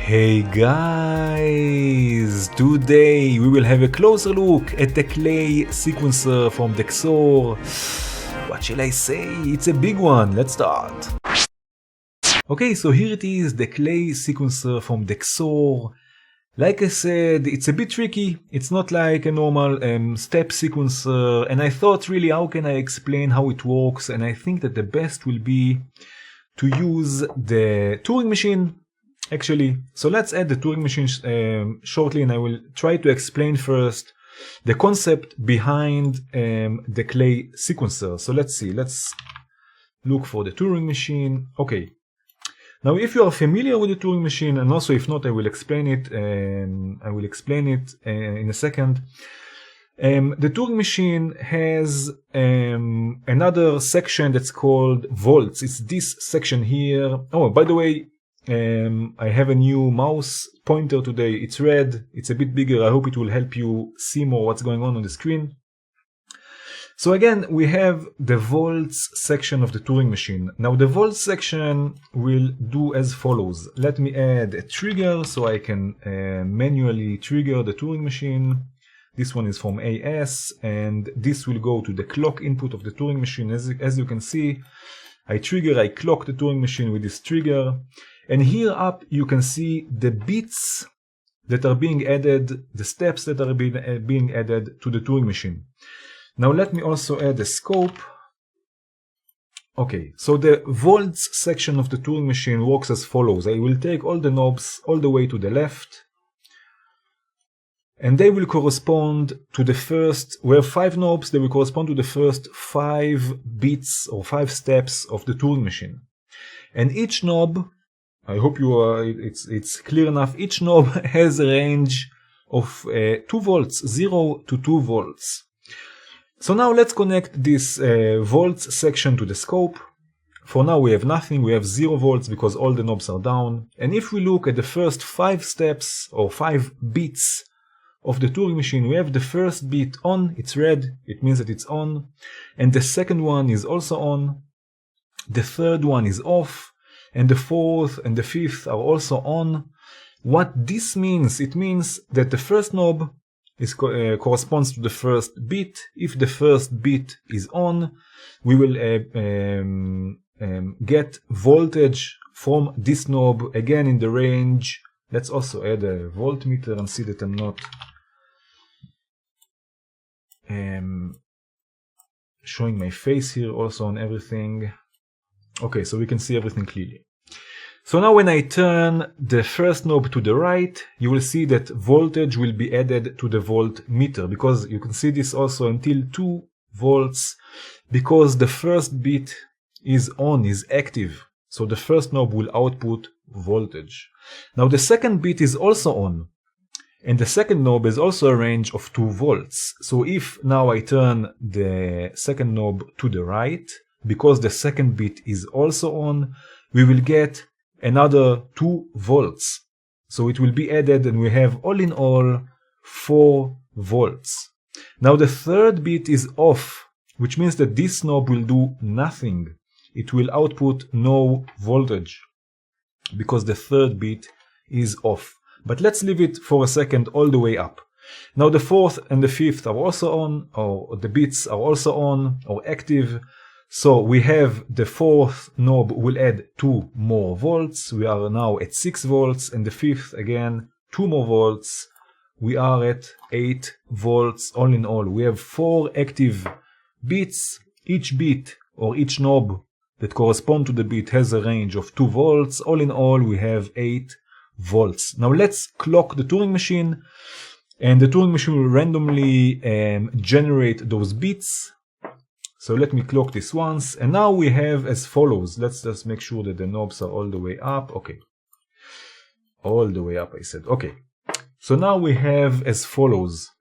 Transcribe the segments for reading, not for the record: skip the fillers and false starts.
Hey guys, today we will have a closer look at the Klee sequencer from the XOR. What shall I say? It's a big one. Let's start. Okay, so here it is, the Klee sequencer from the XOR. Like I said, it's a bit tricky. It's not like a normal step sequencer, and I thought really how can I explain how it works, and I think that the best will be to use the Turing machine. Actually, so let's add the Turing machine shortly, and I will try to explain first the concept behind the Klee sequencer. So let's see, let's look for the Turing machine. Okay, now if you are familiar with the Turing machine, and also if not, I will explain it. In a second. The Turing machine has another section that's called volts. It's this section here. Oh, by the way, I have a new mouse pointer today. It's red. It's a bit bigger. I hope it will help you see more what's going on the screen. So again, we have the volts section of the Turing machine. Now the volts section will do as follows. Let me add a trigger so I can manually trigger the Turing machine. This one is from AS, and this will go to the clock input of the Turing machine. As you can see, I clock the Turing machine with this trigger. And here up you can see the bits that are being added, the steps that are being added to the Turing machine. Now let me also add a scope. Okay, so the volts section of the Turing machine works as follows. I will take all the knobs all the way to the left, and they will correspond to the first, we have 5 knobs, they will correspond to the first 5 bits or 5 steps of the Turing machine. And each knob, I hope it's clear enough, each knob has a range of 2 volts, 0 to 2 volts. So now let's connect this volts section to the scope. For now we have nothing, we have 0 volts because all the knobs are down. And if we look at the first 5 steps or 5 bits of the Turing machine, we have the first bit on, it's red, it means that it's on. And the second one is also on. The third one is off. And the fourth and the fifth are also on. What this means, it means that the first knob corresponds to the first bit. If the first bit is on, we will get voltage from this knob again in the range. Let's also add a voltmeter and see that I'm not showing my face here also on everything. Okay, so we can see everything clearly. So now when I turn the first knob to the right, you will see that voltage will be added to the voltmeter, because you can see this also until 2 volts, because the first bit is on, is active. So the first knob will output voltage. Now the second bit is also on, and the second knob is also a range of 2 volts. So if now I turn the second knob to the right, because the second bit is also on, we will get another 2 volts. So it will be added, and we have all in all 4 volts. Now the third bit is off, which means that this knob will do nothing. It will output no voltage because the third bit is off. But let's leave it for a second all the way up. Now the fourth and the fifth are also on, or the bits are also on or active. So we have the fourth knob will add 2 more volts. We are now at 6 volts, and the fifth again 2 more volts. We are at 8 volts. All in all, we have 4 active bits. Each bit or each knob that correspond to the bit has a range of 2 volts. All in all, we have 8 volts. Now let's clock the Turing machine, and the Turing machine will randomly generate those bits. So let me clock this once, and now we have as follows. Let's just make sure that the knobs are all the way up. Okay, all the way up I said. Okay, so now we have as follows.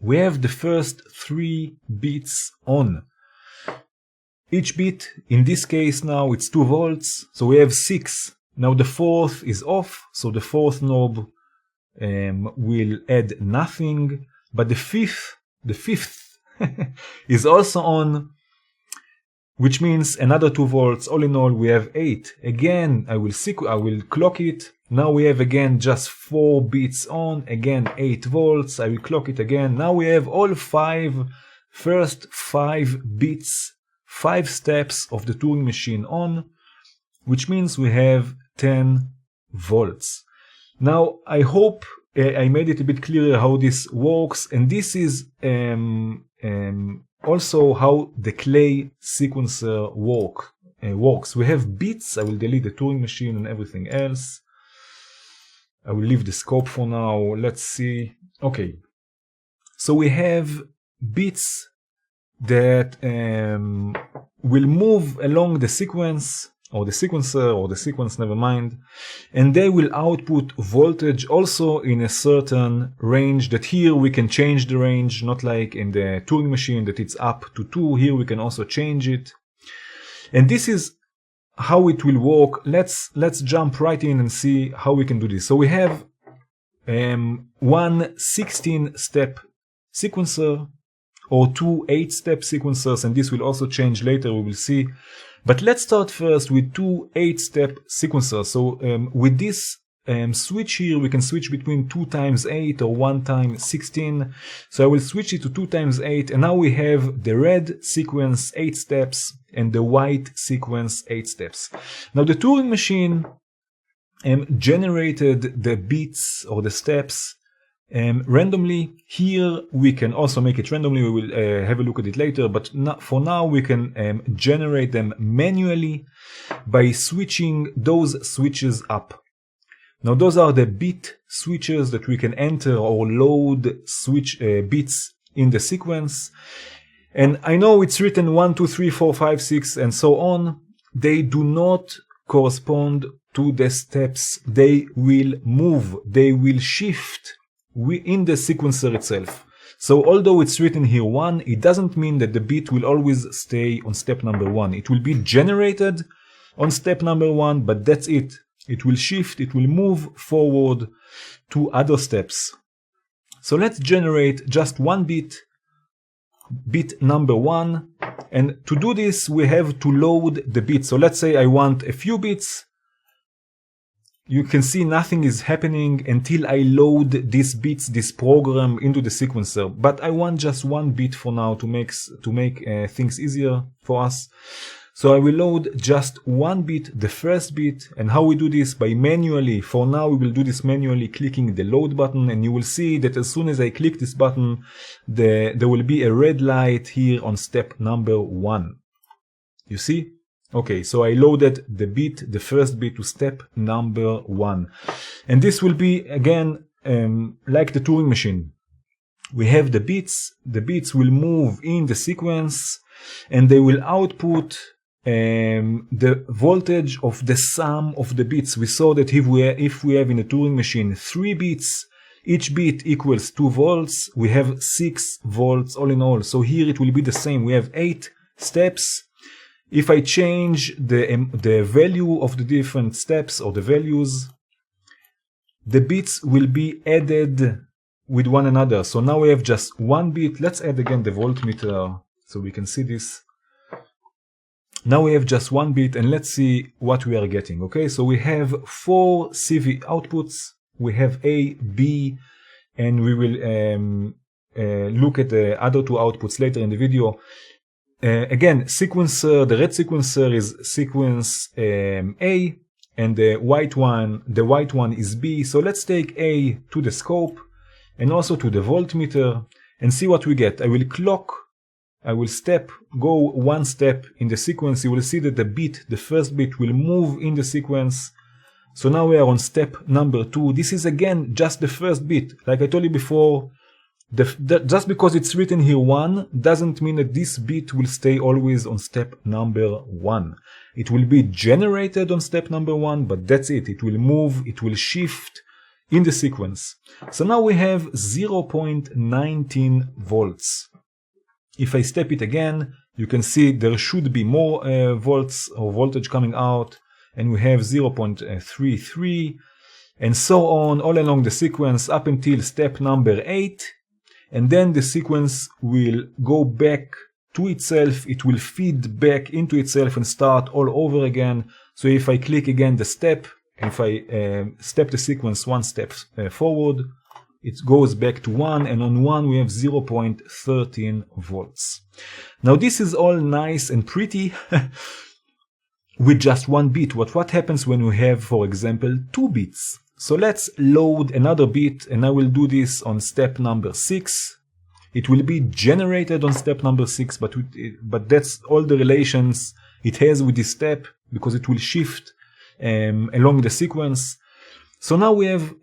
We have the first 3 bits on. Each bit, in this case now it's 2 volts, so we have 6. Now the fourth is off, so the fourth knob will add nothing, but the fifth is also on, which means another 2 volts. All in all, we have 8. Again, I will clock it. Now we have again just 4 bits on, again 8 volts. I will clock it again. Now we have all first 5 bits, 5 steps of the Turing machine on, which means we have 10 volts. Now I hope I made it a bit clearer how this works, and this is also how the Klee sequencer works. We have bits. I will delete the Turing machine and everything else. I will leave the scope for now. Let's see. Okay. So we have bits that will move along the sequence, or the sequencer, or the sequence, never mind. And they will output voltage also in a certain range, that here we can change the range, not like in the Turing machine that it's up to 2. Here we can also change it. And this is how it will work. Let's jump right in and see how we can do this. So we have one 16-step sequencer or 2 8-step sequencers, and this will also change later, we will see. But let's start first with 2 8-step sequencers. So with this switch here, we can switch between 2 times 8 or 1 times 16. So I will switch it to 2 times 8, and now we have the red sequence 8 steps and the white sequence 8 steps. Now the Turing machine generated the bits or the steps randomly. Here we can also make it randomly. We will have a look at it later, but for now we can generate them manually by switching those switches up. Now those are the bit switches that we can enter or load switch bits in the sequence. And I know it's written 1, 2, 3, 4, 5, 6 and so on. They do not correspond to the steps. They will move, they will shift in the sequencer itself. So although it's written here 1, it doesn't mean that the bit will always stay on step number 1. It will be generated on step number 1, but that's it. It will shift, it will move forward to other steps. So let's generate just one bit number 1. And to do this, we have to load the bits. So let's say I want a few bits. You can see nothing is happening until I load these bits, this program, into the sequencer. But I want just one bit for now to make things easier for us. So I will load just one bit, the first bit. And how we do this? By manually. For now we will do this manually, clicking the load button, and you will see that as soon as I click this button, there will be a red light here on step number 1. You see? Okay, so I loaded the first bit to step number 1. And this will be, again, like the Turing machine. We have the bits will move in the sequence, and they will output the voltage of the sum of the bits. We saw that if we have in a Turing machine 3 bits, each bit equals 2 volts, we have 6 volts all in all. So here it will be the same. We have 8 steps. If I change the value of the different steps or the values, the bits will be added with one another. So now we have just one bit. Let's add again the voltmeter so we can see this. Now we have just one bit, and let's see what we are getting. Okay, so we have 4 CV outputs. We have A, B, and we will look at the other 2 outputs later in the video. Again, sequencer, the red sequencer is sequence A, and the white one is B. So let's take A to the scope and also to the voltmeter and see what we get. I will go one step in the sequence. You will see that the first bit will move in the sequence. So now we are on step number 2. This is again just the first bit. Like I told you before, just because it's written here 1 doesn't mean that this bit will stay always on step number 1. It will be generated on step number 1, but that's it. It will move, it will shift in the sequence. So now we have 0.19 volts. If I step it again, you can see there should be more volts or voltage coming out, and we have 0.33 and so on all along the sequence up until step number 8. And then the sequence will go back to itself, it will feed back into itself and start all over again. So if I click again the step, if I step the sequence one step forward, it goes back to 1, and on 1 we have 0.13 volts. Now this is all nice and pretty with just one bit. What happens when we have, for example, 2 bits? So let's load another bit, and I will do this on step number 6. It will be generated on step number 6, but that's all the relations it has with this step, because it will shift along the sequence. So now we have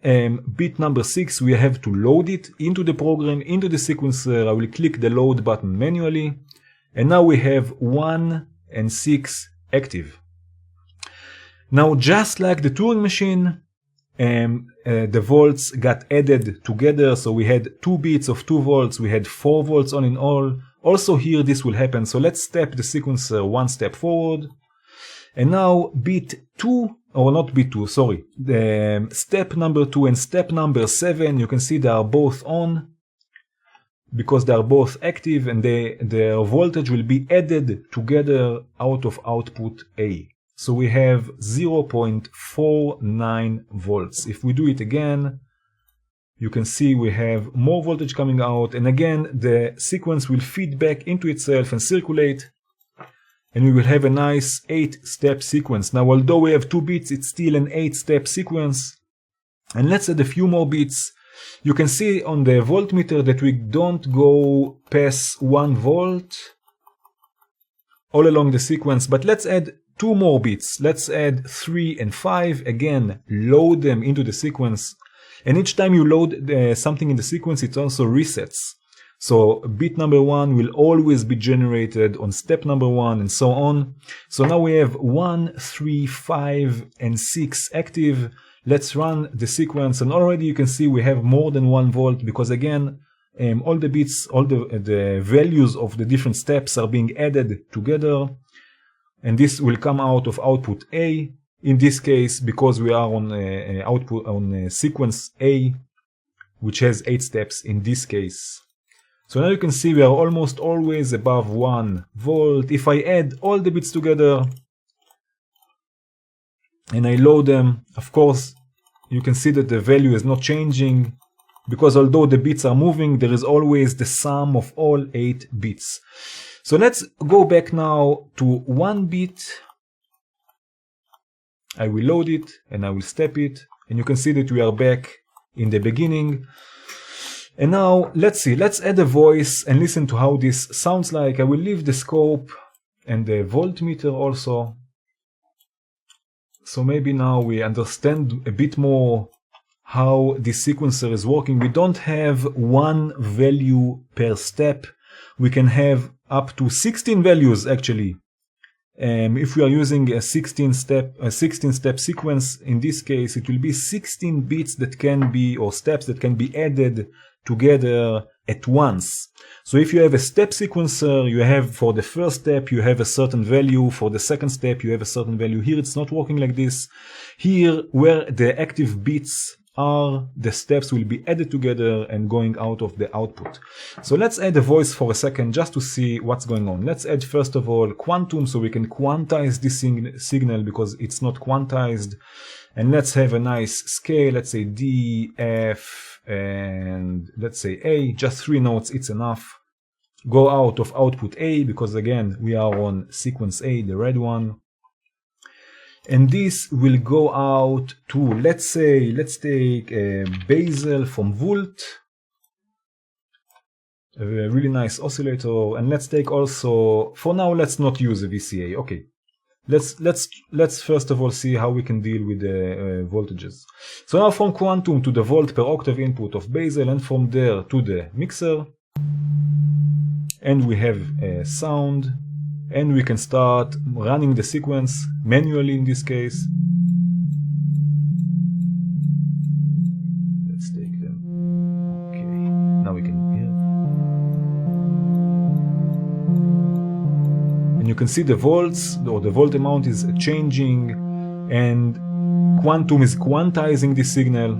bit number 6, we have to load it into the program, into the sequencer. I will click the load button manually, and now we have 1 and 6 active. Now, just like the Turing machine, the volts got added together, so we had 2 bits of 2 volts, we had 4 volts on in all. Also here this will happen, so let's step the sequencer 1 step forward, and now bit 2, or not bit 2, sorry, the step number 2 and step number 7, you can see they are both on, because they are both active, and their voltage will be added together out of output A. So we have 0.49 volts. If we do it again, you can see we have more voltage coming out, and again the sequence will feed back into itself and circulate, and we will have a nice 8-step sequence. Now, although we have 2 bits, it's still an 8-step sequence. And let's add a few more bits. You can see on the voltmeter that we don't go past 1 volt all along the sequence, but let's add 2 more bits. Let's add 3 and 5. Again, load them into the sequence. And each time you load something in the sequence, it also resets. So bit number 1 will always be generated on step number 1, and so on. So now we have 1, 3, 5, and 6 active. Let's run the sequence, and already you can see we have more than 1 volt, because again, all the bits, all the values of the different steps are being added together. And this will come out of output A. In this case, because we are on sequence A, which has 8 steps in this case. So now you can see we are almost always above 1 volt. If I add all the bits together and I load them, of course, you can see that the value is not changing, because although the bits are moving, there is always the sum of all 8 bits. So let's go back now to 1 bit. I will load it and I will step it, and you can see that we are back in the beginning. And now let's see, let's add a voice and listen to how this sounds like. I will leave the scope and the voltmeter also. So maybe now we understand a bit more how this sequencer is working. We don't have 1 value per step. We can have up to 16 values actually. If we are using a 16-step sequence, in this case it will be 16 bits that can be, or steps that can be added together at once. So if you have a step sequencer, you have for the first step you have a certain value, for the second step you have a certain value. Here it's not working like this. Here, where the active bits are, the steps will be added together and going out of the output. So let's add a voice for a second just to see what's going on. Let's add first of all quantum, so we can quantize this signal because it's not quantized. And let's have a nice scale, let's say D, F, and let's say A, just 3 notes, it's enough. Go out of output A, because again we are on sequence A, the red one. And this will go out to, let's take a Basel from Volt, a really nice oscillator, and let's take also, for now let's not use a VCA, okay. Let's first of all see how we can deal with the voltages. So now from quantum to the volt per octave input of Basel, and from there to the mixer, and we have a sound. And we can start running the sequence manually in this case. Let's take them. Okay, now we can hear. And you can see the volts, or the volt amount is changing, and quantum is quantizing this signal.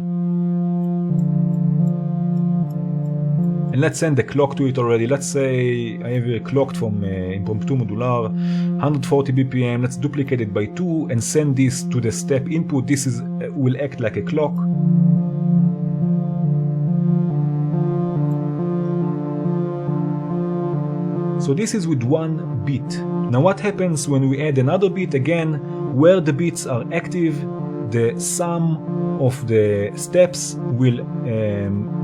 and let's send the clock to it already. Let's say I have a clocked from impromptu modular 140 BPM. Let's duplicate it by 2 and send this to the step input. This is will act like a clock. So this is with 1 beat. Now what happens when we add another beat? Again, where the beats are active, the sum of the steps will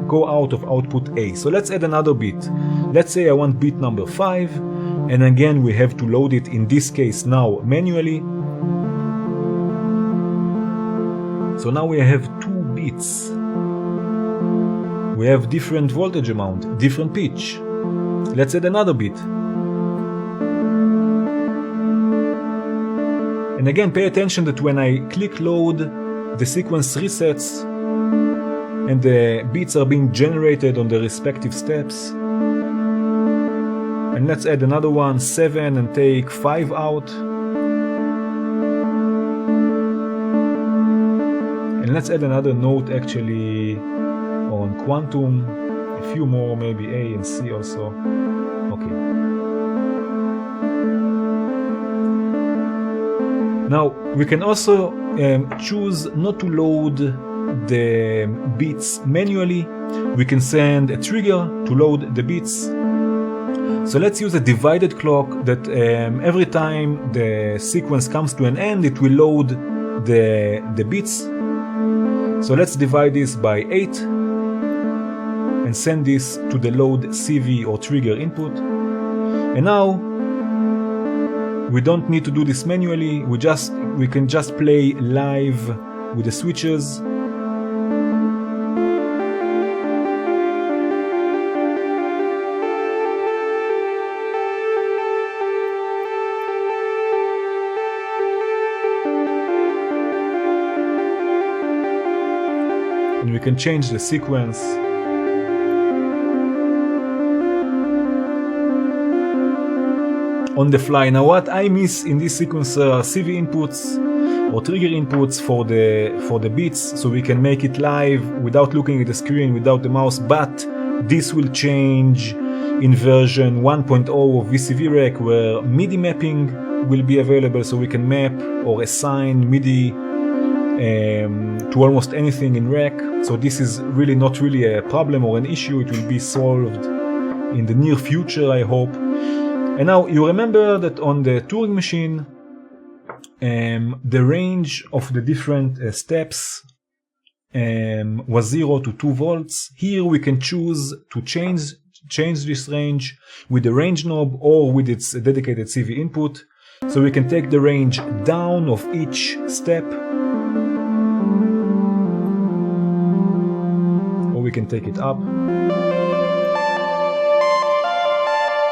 go out of output A. So let's add another beat. Let's say I want beat number 5, and again we have to load it, in this case now manually. So now we have 2 beats. We have different voltage amount, different pitch. Let's add another beat. And again, pay attention that when I click load, the sequence resets and the beats are being generated on the respective steps. And let's add another one, 7, and take 5 out. And let's add another note actually on quantum, a few more, maybe A and C also. Okay. Now we can also choose not to load the beats manually. We can send a trigger to load the beats. So let's use a divided clock that every time the sequence comes to an end, it will load the beats. So let's divide this by 8 and send this to the load CV or trigger input. And now we don't need to do this manually. We can just play live with the switches. And we can change the sequence. On the fly. Now what I miss in this sequencer are CV inputs or trigger inputs for the beats, so we can make it live without looking at the screen, without the mouse, but this will change in version 1.0 of VCV Rec, where MIDI mapping will be available, so we can map or assign MIDI to almost anything in Rec. So this is really not really a problem or an issue. It will be solved in the near future, I hope. And now you remember that on the Turing machine, the range of the different steps was 0 to 2 volts. Here we can choose to change this range with the range knob or with its dedicated CV input. So we can take the range down of each step, or we can take it up.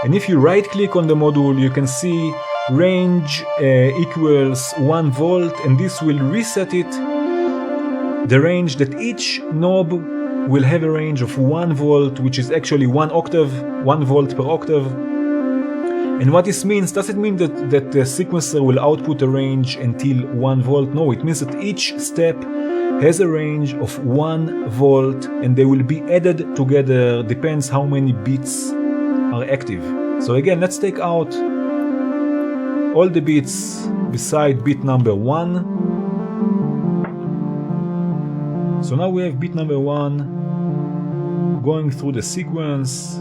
And if you right click on the module, you can see range equals 1 volt, and this will reset it, the range that each knob will have a range of 1 volt, which is actually 1 octave, 1 volt per octave. And what this means, does it mean that the sequencer will output a range until 1 volt? No, it means that each step has a range of 1 volt and they will be added together, depends how many beats are active. So again, let's take out all the beats beside beat number 1. So now we have beat number 1 going through the sequence.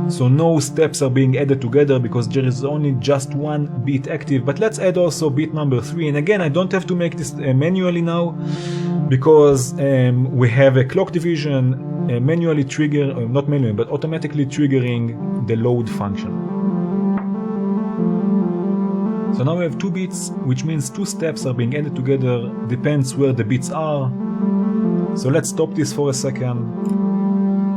So no steps are being added together because there is only just 1 beat active. But let's add also beat number 3. And again, I don't have to make this manually now, because we have a clock division manually trigger, not manually, but automatically triggering the load function. So now we have 2 beats, which means 2 steps are being added together, depends where the beats are. So let's stop this for a second.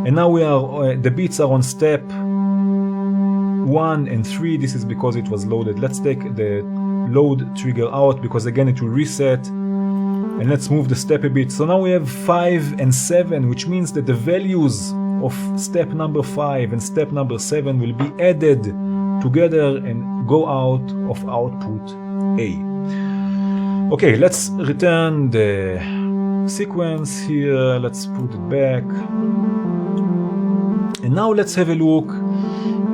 And now we are, the beats are on step 1 and 3. This is because it was loaded. Let's take the load trigger out, because again it will reset. And let's move the step a bit. So now we have 5 and 7, which means that the values of step number 5 and step number 7 will be added together and go out of output A. Okay, let's return the sequence here. Let's put it back. And now let's have a look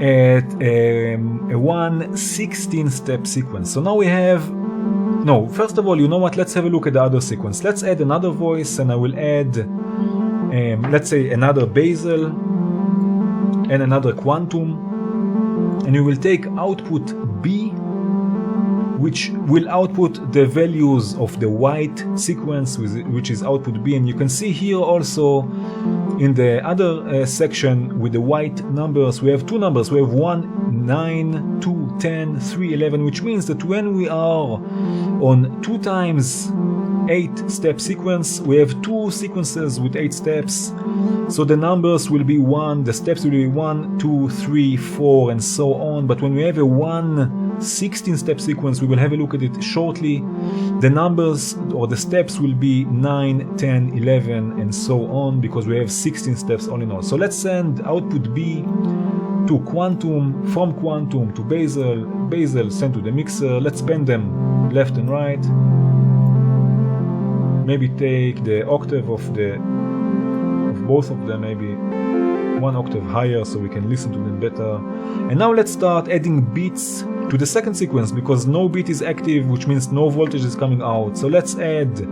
at a 16-step sequence. So now we have, no, first of all, you know what, let's have a look at the other sequence. Let's add another voice, and I will add, let's say, another basal and another quantum, and we will take output B, which will output the values of the white sequence, which is output B. And you can see here also in the other section with the white numbers, we have two numbers. We have 1, 9, 2, 10, 3, 11, which means that when we are on 2 times 8-step sequence, we have 2 sequences with 8 steps. So the numbers will be 1, the steps will be 1, 2, 3, 4, and so on. But when we have a 16-step sequence, we will have a look at it shortly. The numbers or the steps will be 9, 10, 11, and so on, because we have 16 steps all in all. So let's send output B to quantum, from quantum to basal, basal send to the mixer. Let's bend them left and right. Maybe take the octave of both of them, maybe 1 octave higher, so we can listen to them better. And now let's start adding beats to the second sequence, because no beat is active, which means no voltage is coming out. So let's add 2,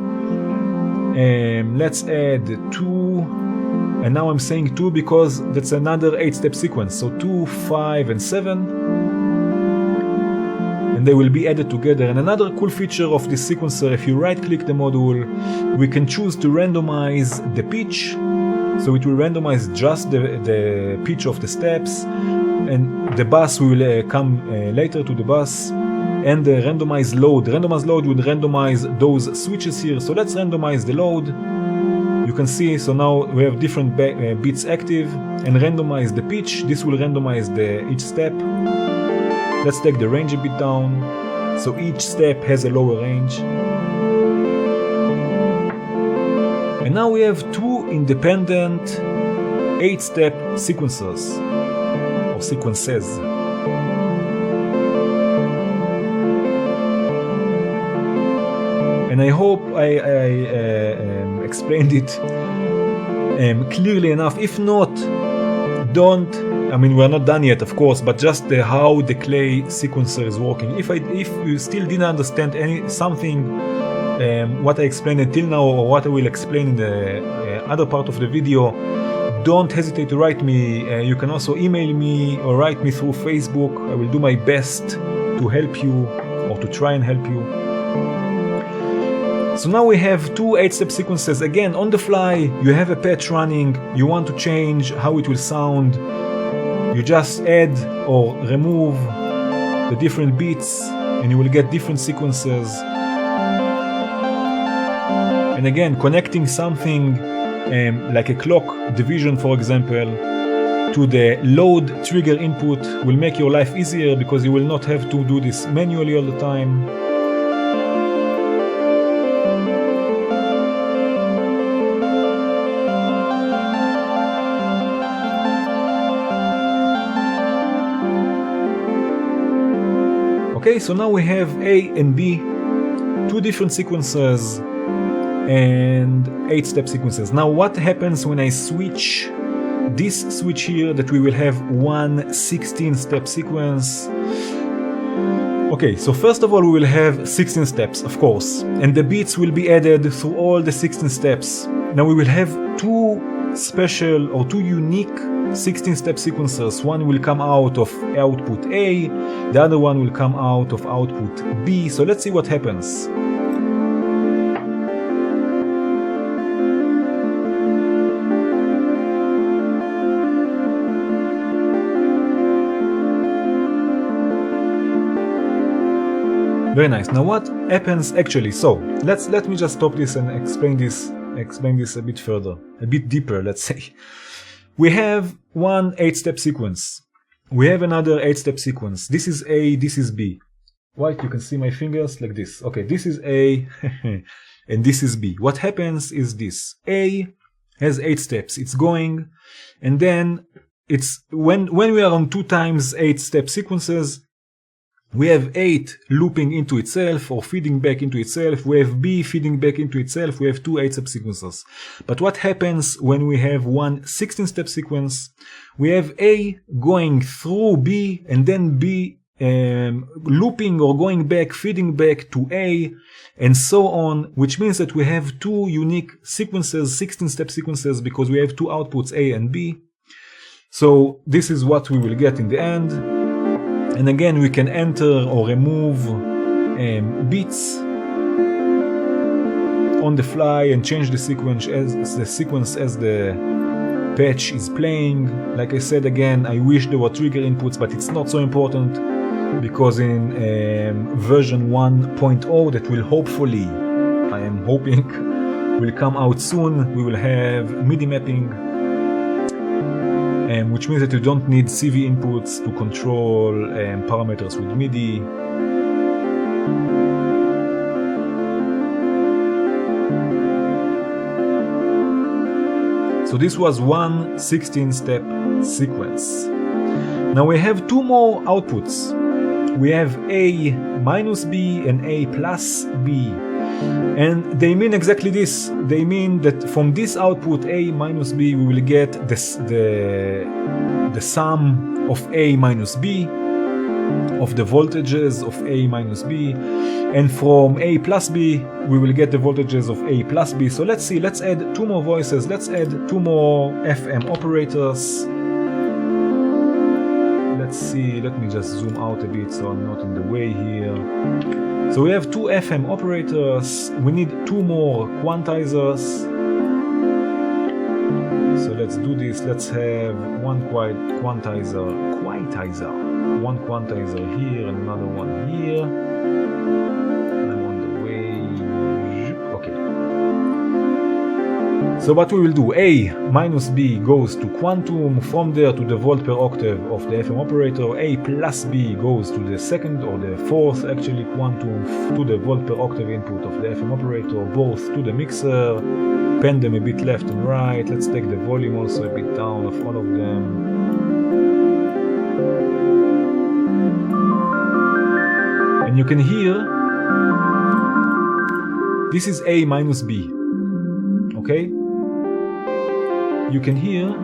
and now I'm saying 2 because that's another 8-step sequence. So 2, 5, and 7, and they will be added together. And another cool feature of this sequencer, if you right-click the module, we can choose to randomize the pitch. So it will randomize just the pitch of the steps, and the bus will come later to the bus, and the randomized load. The randomized load would randomize those switches here. So let's randomize the load. You can see, so now we have different bits active, and randomize the pitch. This will randomize each step. Let's take the range a bit down, so each step has a lower range. And now we have 2 independent 8-step sequencers, or sequences. And I hope I explained it clearly enough. If not, we're not done yet, of course, but just how the Klee sequencer is working. If you still didn't understand something, what I explained until now, or what I will explain in the other part of the video, don't hesitate to write me. You can also email me or write me through Facebook. I will do my best to help you, or to try and help you. So now we have 2 8-step sequences. Again, on the fly, you have a patch running, you want to change how it will sound. You just add or remove the different beats, and you will get different sequences. And again, connecting something like a clock division, for example, to the load trigger input will make your life easier, because you will not have to do this manually all the time. Okay, so now we have A and B, 2 different sequences and 8-step sequences. Now what happens when I switch this switch here, that we will have 1 16-step sequence? Okay, so first of all we will have 16 steps, of course, and the beats will be added through all the 16 steps. Now we will have 2 special or 2 unique 16-step sequencers. One will come out of output A, the other one will come out of output B. So let's see what happens. Very nice. Now what happens actually? So let me just stop this and explain this a bit further, a bit deeper, let's say. We have 1 8-step sequence. We have another 8-step sequence. This is A, this is B. Right, you can see my fingers like this. Okay, this is A and this is B. What happens is this. A has 8 steps. It's going, and then it's when we are on 2 times 8-step sequences, We have 8 looping into itself or feeding back into itself. We have B feeding back into itself. We have 2 8 subsequences. But what happens when we have one 16-step sequence? We have A going through B and then B looping or going back, feeding back to A, and so on, which means that we have 2 unique sequences, 16-step sequences, because we have 2 outputs, A and B. So this is what we will get in the end. And again, we can enter or remove bits on the fly and change the sequence as the patch is playing. Like I said again, I wish there were trigger inputs, but it's not so important, because in version 1.0 that will hopefully, I am hoping, will come out soon, we will have MIDI mapping, which means that you don't need CV inputs to control parameters with MIDI. So this was one 16-step sequence. Now we have 2 more outputs. We have A minus B and A plus B. And they mean exactly this. They mean that from this output A minus B we will get the sum of A minus B, of the voltages of A minus B, and from A plus B we will get the voltages of A plus B. So let's see, let's add 2 more voices, let's add 2 more FM operators. Let's see, let me just zoom out a bit so I'm not in the way here. So we have 2 FM operators, we need 2 more quantizers. So let's do this, let's have one quantizer, one quantizer here and another one here. I'm on the way, okay. So what we will do, A minus B goes to quantum, from there to the volt per octave of the FM operator. A plus B goes to the second or the fourth actually quantum, to the volt per octave input of the FM operator, both to the mixer. Pen them a bit left and right. Let's take the volume also a bit down of all of them. And you can hear this is A minus B. Okay? You can hear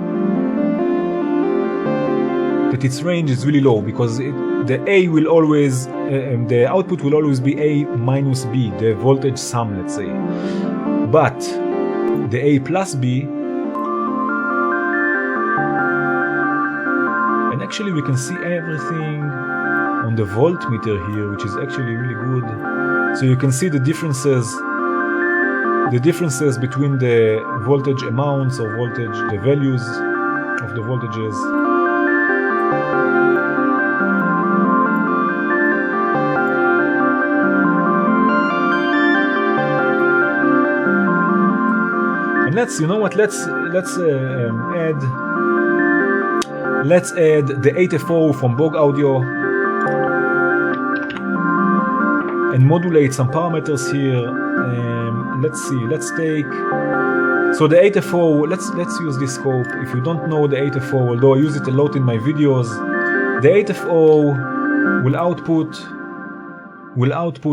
that its range is really low, because the A will always, the output will always be A minus B, the voltage sum, let's say. But the A plus B, and actually we can see everything on the voltmeter here, which is actually really good. So you can see the differences between the voltage amounts or voltage, the values of the voltages. And let's, you know what, let's add the 8FO from Bog Audio and modulate some parameters here. Let's see, let's take, so the 8FO, let's use this scope. If you don't know the 8FO, although I use it a lot in my videos, the 8FO will output,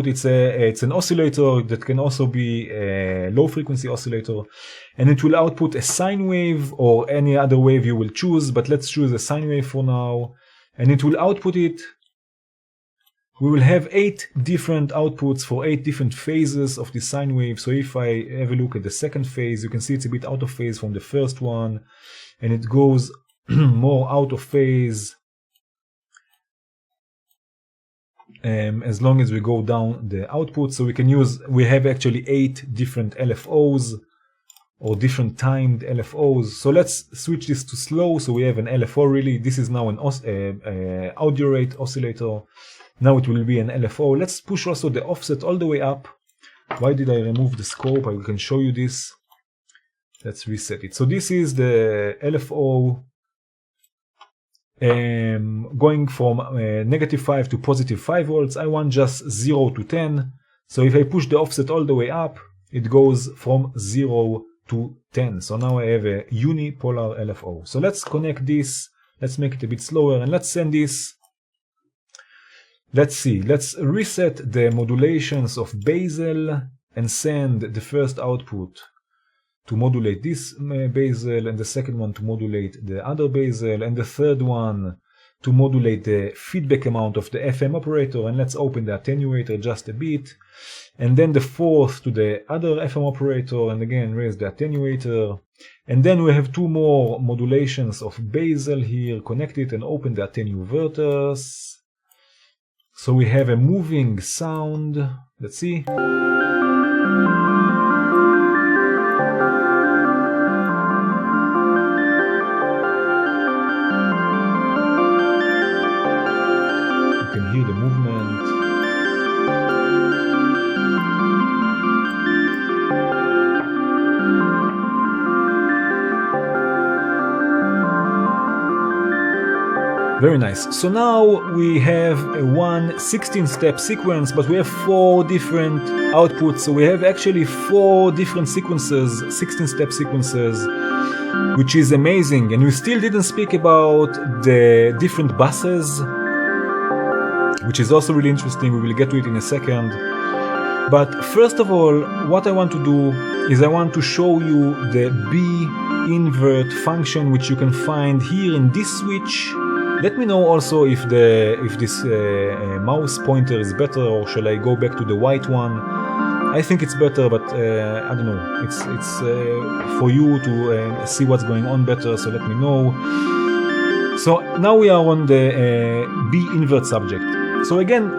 it's an oscillator that can also be a low frequency oscillator, and it will output a sine wave or any other wave you will choose, but let's choose a sine wave for now, and it will output it. We will have 8 different outputs for 8 different phases of the sine wave. So if I have a look at the second phase, you can see it's a bit out of phase from the first one, and it goes more out of phase as long as we go down the output. So we have actually 8 different LFOs or different timed LFOs. So let's switch this to slow. So we have an LFO really. This is now an audio rate oscillator. Now it will be an LFO. Let's push also the offset all the way up. Why did I remove the scope? I can show you this. Let's reset it. So this is the LFO going from -5 to +5 volts. I want just 0 to 10. So if I push the offset all the way up, it goes from 0 to 10. So now I have a unipolar LFO. So let's connect this. Let's make it a bit slower, and let's send this. Let's see. Let's reset the modulations of basal and send the first output to modulate this basal, and the second one to modulate the other basal, and the third one to modulate the feedback amount of the FM operator. And let's open the attenuator just a bit. And then the fourth to the other FM operator, and again raise the attenuator. And then we have two more modulations of basal here. Connect it and open the attenuverters. So we have a moving sound. Let's see. Hear the movement. Very nice. So now we have a 16-step sequence, but we have 4 different outputs. So we have actually 4 different sequences, 16-step sequences, which is amazing. And we still didn't speak about the different buses, which is also really interesting. We will get to it in a second. But first of all, what I want to do is I want to show you the B-invert function, which you can find here in this switch. Let me know also if this mouse pointer is better, or shall I go back to the white one. I think it's better, but I don't know. It's for you to see what's going on better, so let me know. So now we are on the B-invert subject. So again,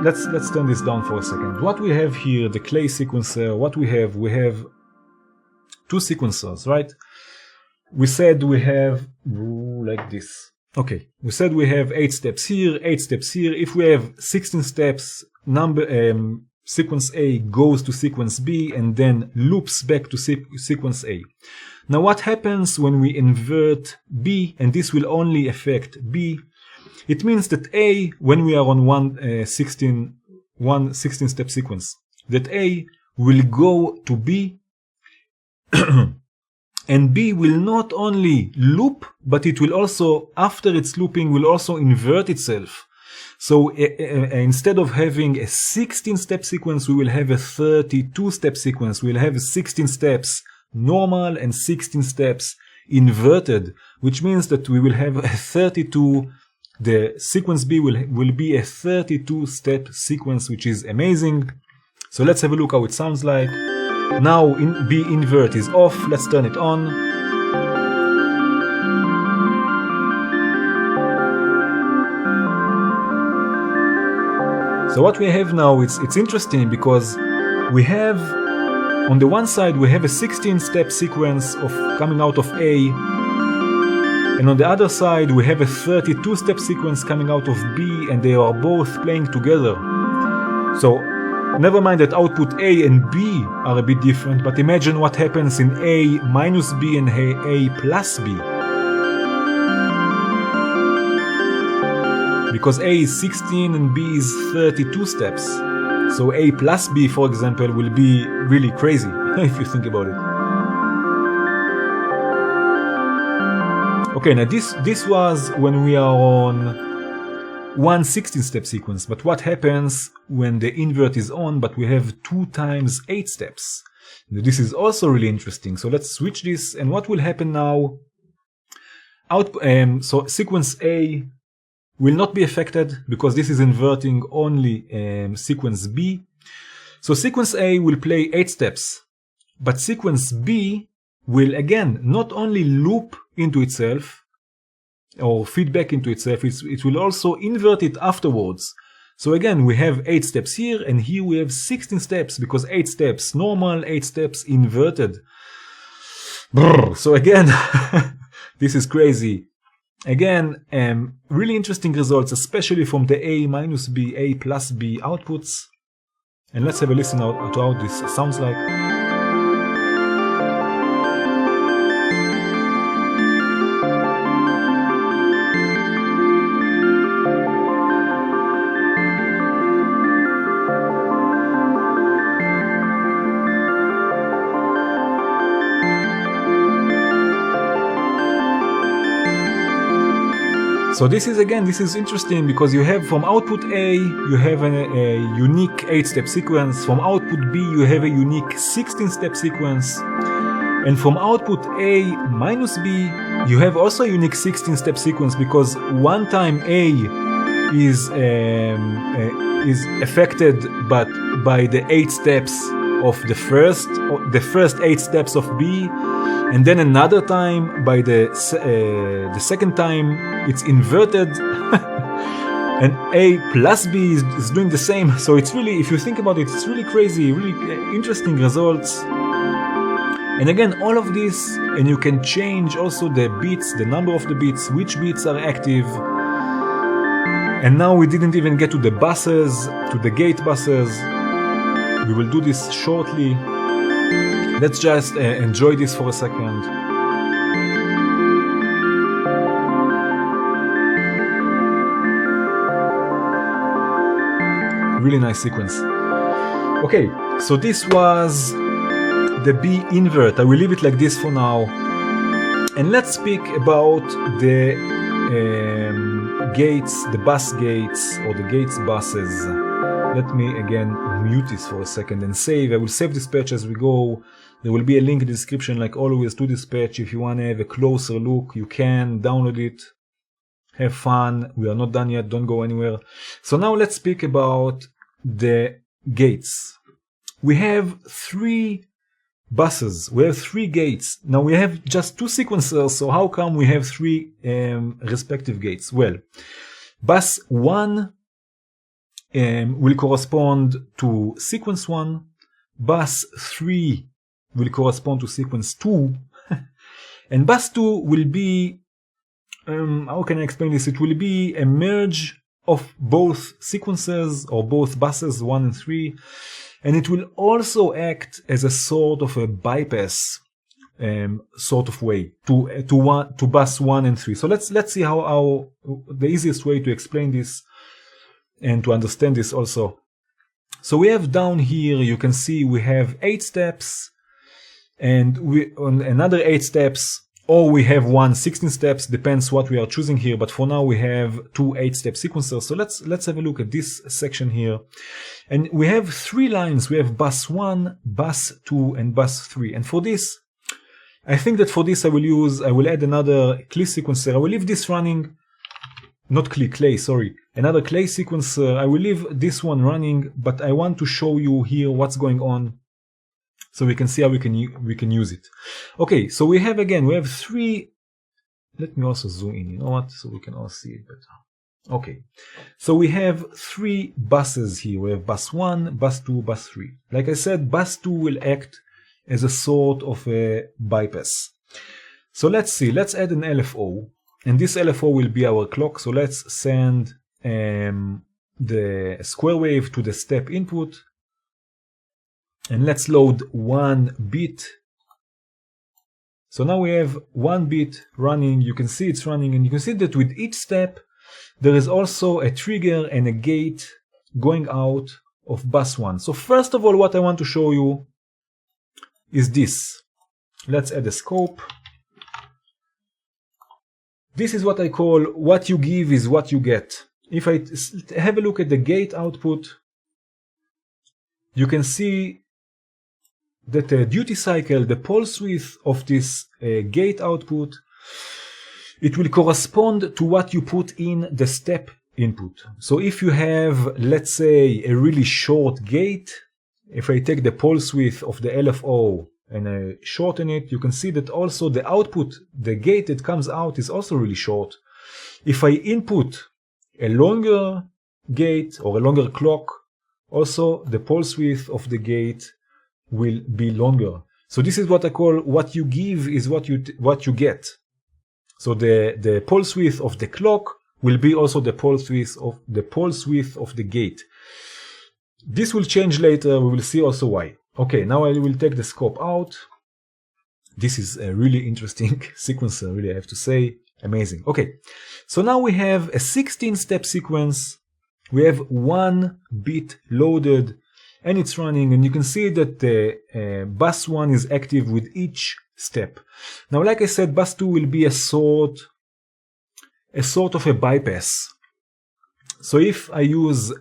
let's turn this down for a second. What we have here, the Klee sequencer, we have 2 sequencers, right? We said we have like this. Okay, we said we have 8 steps here, 8 steps here. If we have 16 steps, sequence A goes to sequence B and then loops back to sequence A. Now what happens when we invert B, and this will only affect B? It means that A, when we are on one 16-step sequence, that A will go to B, and B will not only loop, but it will also, after its looping, will also invert itself. So instead of having a 16-step sequence, we will have a 32-step sequence. We will have 16 steps normal and 16 steps inverted, which means that we will have a 32. The sequence B will be a 32-step sequence, which is amazing. So let's have a look how it sounds like. Now B invert is off. Let's turn it on. So what we have now, it's interesting because we have, on the one side we have a 16-step sequence of coming out of A, and on the other side we have a 32-step sequence coming out of B, and they are both playing together. So never mind that output A and B are a bit different, but imagine what happens in A minus B and A plus B. Because A is 16 and B is 32 steps. So A plus B, for example, will be really crazy if you think about it. Okay, now this was when we are on one 16-step sequence, but what happens when the invert is on but we have 2 times 8 steps? This is also really interesting. So let's switch this, and what will happen now? So sequence A will not be affected because this is inverting only sequence B. So sequence A will play 8 steps, but sequence B will again not only loop into itself or feedback into itself, it will also invert it afterwards. So again, we have 8 steps here, and here we have 16 steps because 8 steps normal, 8 steps inverted. Brr. So again, this is crazy. Again, really interesting results, especially from the A minus B, A plus B outputs. And let's have a listen to how this sounds like. So this is interesting because you have from output A, you have a unique 8-step sequence. From output B, you have a unique 16-step sequence. And from output A minus B, you have also a unique 16-step sequence because one time A is affected but by the 8 steps of the first 8 steps of B, and then another time by the second time it's inverted and A plus B is doing the same. So it's really, if you think about it, it's really crazy, really interesting results. And again, all of this, and you can change also the beats, the number of the beats, which beats are active. And now we didn't even get to the buses, to the gate buses. We will do this shortly. Let's just enjoy this for a second. Really nice sequence. Okay, so this was the B invert. I will leave it like this for now. And let's speak about the gates, the bus gates, or the gates buses. Let me again mute this for a second and save. I will save this patch as we go. There will be a link in the description, like always, to this patch. If you want to have a closer look, you can download it. Have fun. We are not done yet. Don't go anywhere. So now let's speak about the gates. We have 3 buses. We have 3 gates. Now we have just 2 sequencers. So how come we have 3 respective gates? Well, bus 1 will correspond to sequence 1. Bus 3 will correspond to sequence 2. And bus 2 will be, how can I explain this? It will be a merge of both sequences, or both buses 1 and 3. And it will also act as a sort of a bypass sort of way to bus 1 and 3. So let's see how the easiest way to explain this and to understand this also. So we have down here, you can see we have 8 steps, and we on another 8 steps, or we have 16 steps, depends what we are choosing here, but for now we have 2 8-step sequencers. So let's have a look at this section here. And we have 3 lines. We have bus 1, bus 2, and bus 3. And for this, I think that for this I will add another Klee sequencer. I will leave this running, not Klee, sorry. Another Klee sequencer. I will leave this one running, but I want to show you here what's going on, so we can see how we can use it. Okay, so we have 3. Let me also zoom in. You know what? So we can all see it better. Okay, so we have 3 buses here. We have bus 1, bus 2, bus 3. Like I said, bus 2 will act as a sort of a bypass. So let's see. Let's add an LFO, and this LFO will be our clock. So let's send the square wave to the step input. And let's load 1 bit. So now we have 1 bit running. You can see it's running, and you can see that with each step there is also a trigger and a gate going out of bus 1. So first of all, what I want to show you is this. Let's add a scope. This is what I call what you give is what you get. If I have a look at the gate output, you can see that the duty cycle, the pulse width of this gate output, it will correspond to what you put in the step input. So if you have, let's say, a really short gate, if I take the pulse width of the LFO and I shorten it, you can see that also the output, the gate that comes out, is also really short. If I input a longer gate or a longer clock, also the pulse width of the gate will be longer. So this is what I call what you give is what you get. So the pulse width of the clock will be also the pulse width of the gate. This will change later. We will see also why. Okay, now I will take the scope out. This is a really interesting sequencer, really, I have to say. Amazing. Okay, so now we have a 16-step sequence. We have 1 bit loaded, and it's running, and you can see that the bus 1 is active with each step. Now, like I said, bus 2 will be a sort a sort of a bypass. So if I use,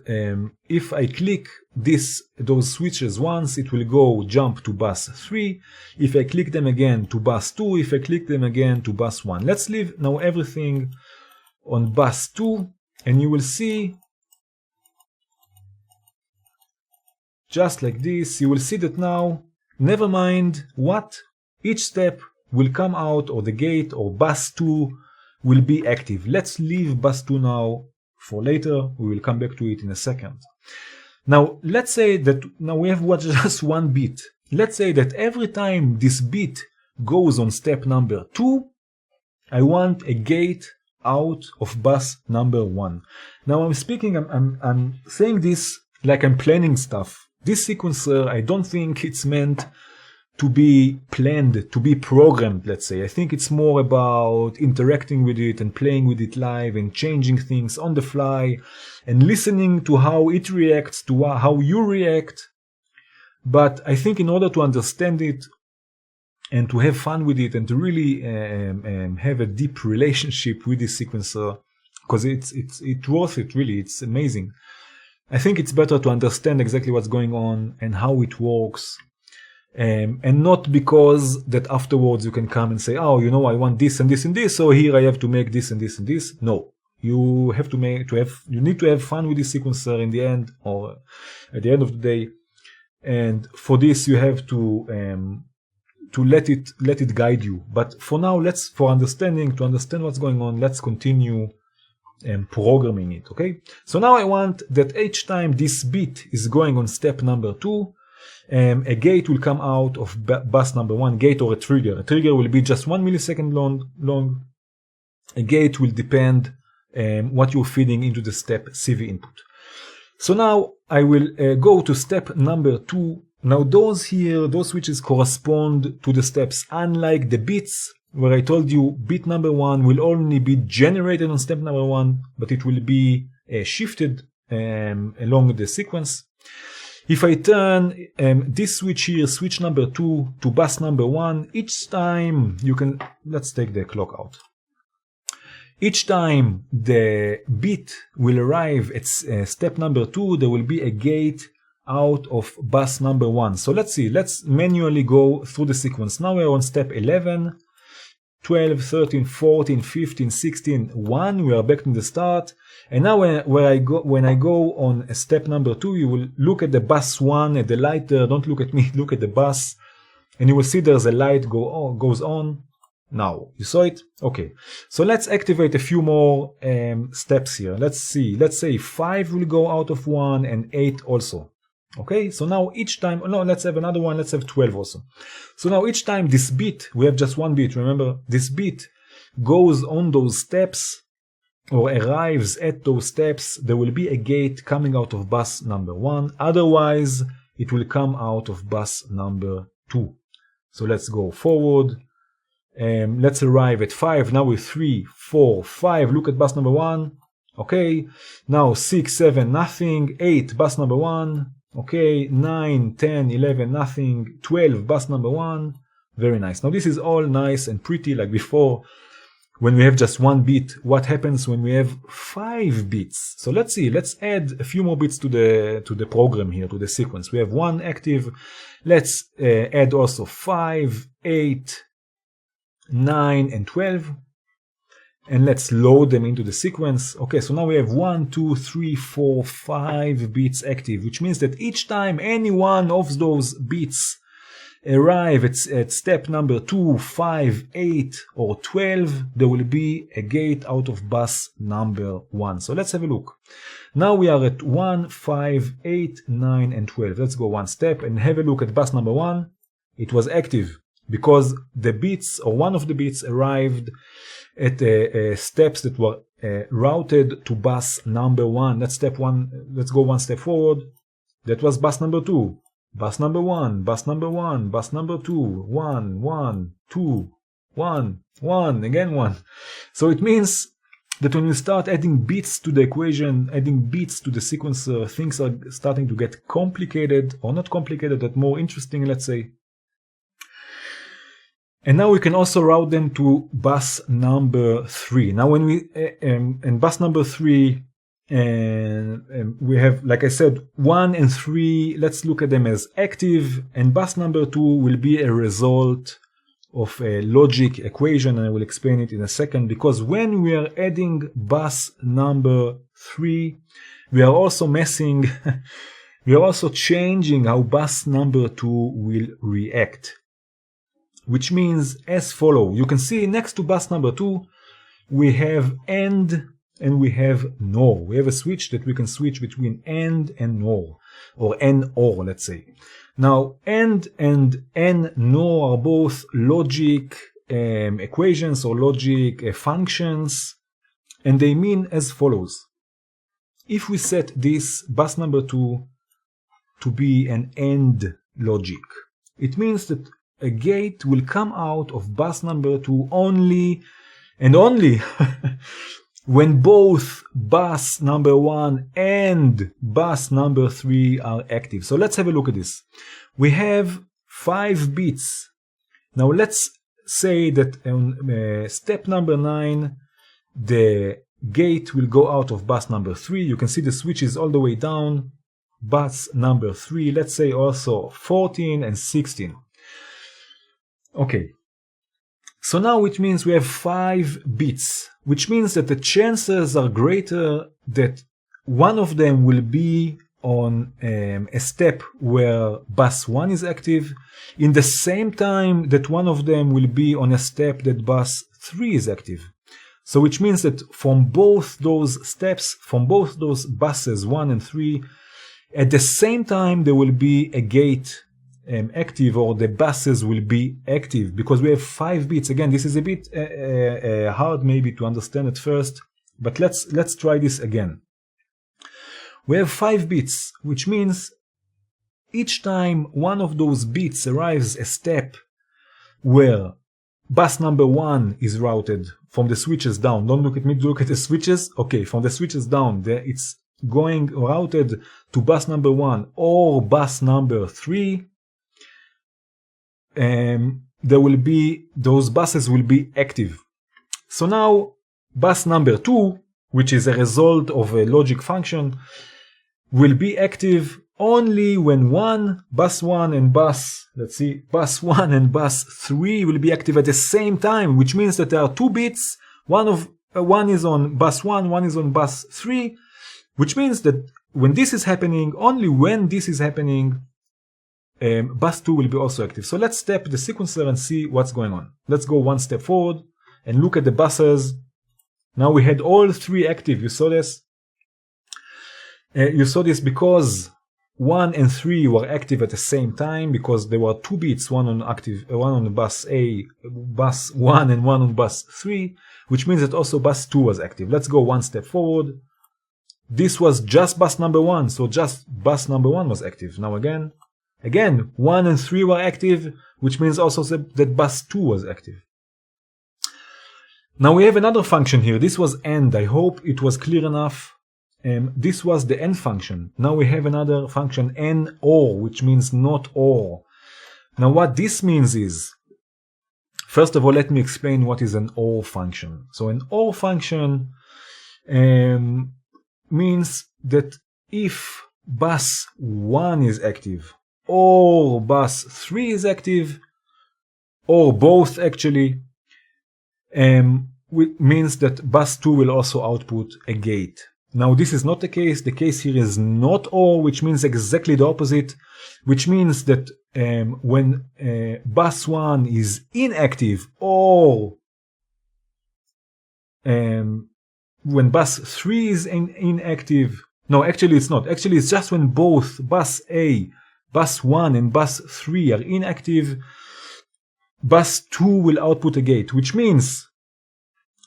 if I click those switches once, it will go jump to bus 3. If I click them again to bus 2, if I click them again to bus 1. Let's leave now everything on bus 2, and you will see, just like this, you will see that now, never mind what, each step will come out, or the gate or bus 2 will be active. Let's leave bus 2 now for later. We will come back to it in a second. Now let's say that now we have just one bit. Let's say that every time this bit goes on step number 2, I want a gate out of bus number 1. Now I'm saying this like I'm planning stuff. This sequencer, I don't think it's meant to be planned, to be programmed, let's say. I think it's more about interacting with it and playing with it live and changing things on the fly and listening to how it reacts to how you react. But I think in order to understand it and to have fun with it and to really have a deep relationship with this sequencer, because it's worth it, really, it's amazing. I think it's better to understand exactly what's going on and how it works. And not because that afterwards you can come and say, oh, you know, I want this and this and this, so here I have to make this and this and this. No, you have you need to have fun with this sequencer in the end, or at the end of the day. And for this you have to let it guide you. But for now, to understand what's going on, let's continue programming it. Okay. So now I want that each time this bit is going on step number 2. A gate will come out of bus number 1, gate or a trigger. A trigger will be just 1 millisecond long. A gate will depend what you're feeding into the step CV input. So now I will go to step number 2. Now those switches correspond to the steps, unlike the bits where I told you bit number 1 will only be generated on step number 1, but it will be shifted along the sequence. If I turn this switch here, switch number 2 to bus number 1, each time let's take the clock out. Each time the bit will arrive at step number 2, there will be a gate out of bus number 1. So let's see, let's manually go through the sequence. Now we're on step 11, 12, 13, 14, 15, 16, 1. We are back to the start. And now when I go on step number 2, you will look at the bus 1, at the light there. Don't look at me, look at the bus. And you will see there's a light goes on. Now, you saw it? Okay. So let's activate a few more steps here. Let's see. Let's say 5 will go out of 1 and 8 also. Okay, so now each time, no, let's have another one, let's have 12 also. So now each time this bit, we have just one bit, remember, this bit goes on those steps or arrives at those steps, there will be a gate coming out of bus number 1, otherwise it will come out of bus number 2. So let's go forward, let's arrive at 5, now with 3, 4, 5, look at bus number 1, okay, now 6, 7, nothing, 8, bus number 1, okay, 9, 10, 11, nothing, 12, bus number 1, very nice. Now this is all nice and pretty like before. When we have just one bit, what happens when we have 5 bits? So let's see, let's add a few more bits to the program here, to the sequence. We have 1 active, let's add also 5, 8, 9, and 12. And let's load them into the sequence. Okay, so now we have 1, 2, 3, 4, 5 bits active, which means that each time any one of those bits arrive at step number 2, 5, 8, or 12, there will be a gate out of bus number 1. So let's have a look. Now we are at 1, 5, 8, 9, and 12. Let's go one step and have a look at bus number 1. It was active because the bits, or one of the bits, arrived at steps that were routed to bus number 1. That's step 1. Let's go one step forward. That was bus number 2. Bus number 1, bus number 1, bus number 2, 1, 1, 2, 1, 1, again 1. So it means that when you start adding bits to the equation, adding bits to the sequencer, things are starting to get complicated, or not complicated, but more interesting, let's say. And now we can also route them to bus number 3. Now when we, in bus number 3, we have, like I said, 1 and 3, let's look at them as active, and bus number 2 will be a result of a logic equation, and I will explain it in a second, because when we are adding bus number 3, we are also messing, we are also changing how bus number 2 will react. Which means as follow. You can see next to bus number 2, we have AND and we have NOR. We have a switch that we can switch between AND and NOR, or NOR, let's say. Now, AND and NOR are both logic equations or logic functions, and they mean as follows. If we set this bus number 2 to be an AND logic, it means that a gate will come out of bus number 2 only and only when both bus number 1 and bus number 3 are active. So let's have a look at this. We have 5 bits. Now let's say that on step number 9, the gate will go out of bus number 3. You can see the switch is all the way down. Bus number 3, let's say also 14 and 16. Okay, so now it means we have 5 bits, which means that the chances are greater that one of them will be on a step where bus 1 is active, in the same time that one of them will be on a step that bus 3 is active. So which means that from both those steps, from both those buses 1 and 3, at the same time there will be a gate active, or the buses will be active, because we have 5 bits. Again, this is a bit hard maybe to understand at first, but let's try this again. We have 5 bits, which means each time one of those bits arrives a step where bus number 1 is routed from the switches down. Don't look at me, look at the switches. Okay, from the switches down, it's going routed to bus number 1 or bus number 3. There will be, those buses will be active. So now bus number 2, which is a result of a logic function, will be active only when bus 1 and bus 3 will be active at the same time, which means that there are 2 bits, one is on bus 1, one is on bus 3, which means that when this is happening, only when this is happening, bus 2 will be also active. So let's step the sequencer and see what's going on. Let's go one step forward and look at the buses. Now we had all 3 active. You saw this? You saw this because 1 and 3 were active at the same time, because there were 2 bits, one on bus A, bus 1, and one on bus 3, which means that also bus 2 was active. Let's go one step forward. This was just bus number 1, so just bus number 1 was active. Now again, 1 and 3 were active, which means also that bus 2 was active. Now we have another function here. This was AND. I hope it was clear enough. This was the AND function. Now we have another function, NOR, which means not OR. Now what this means is, first of all, let me explain what is an OR function. So an OR function means that if bus 1 is active, or bus 3 is active, or both actually, means that bus 2 will also output a gate. Now this is not the case. The case here is not OR, which means exactly the opposite, which means that when bus 1 is inactive, or when bus 3 is inactive, no, actually it's not. Actually it's just when both bus A, bus 1 and bus 3 are inactive, bus 2 will output a gate, which means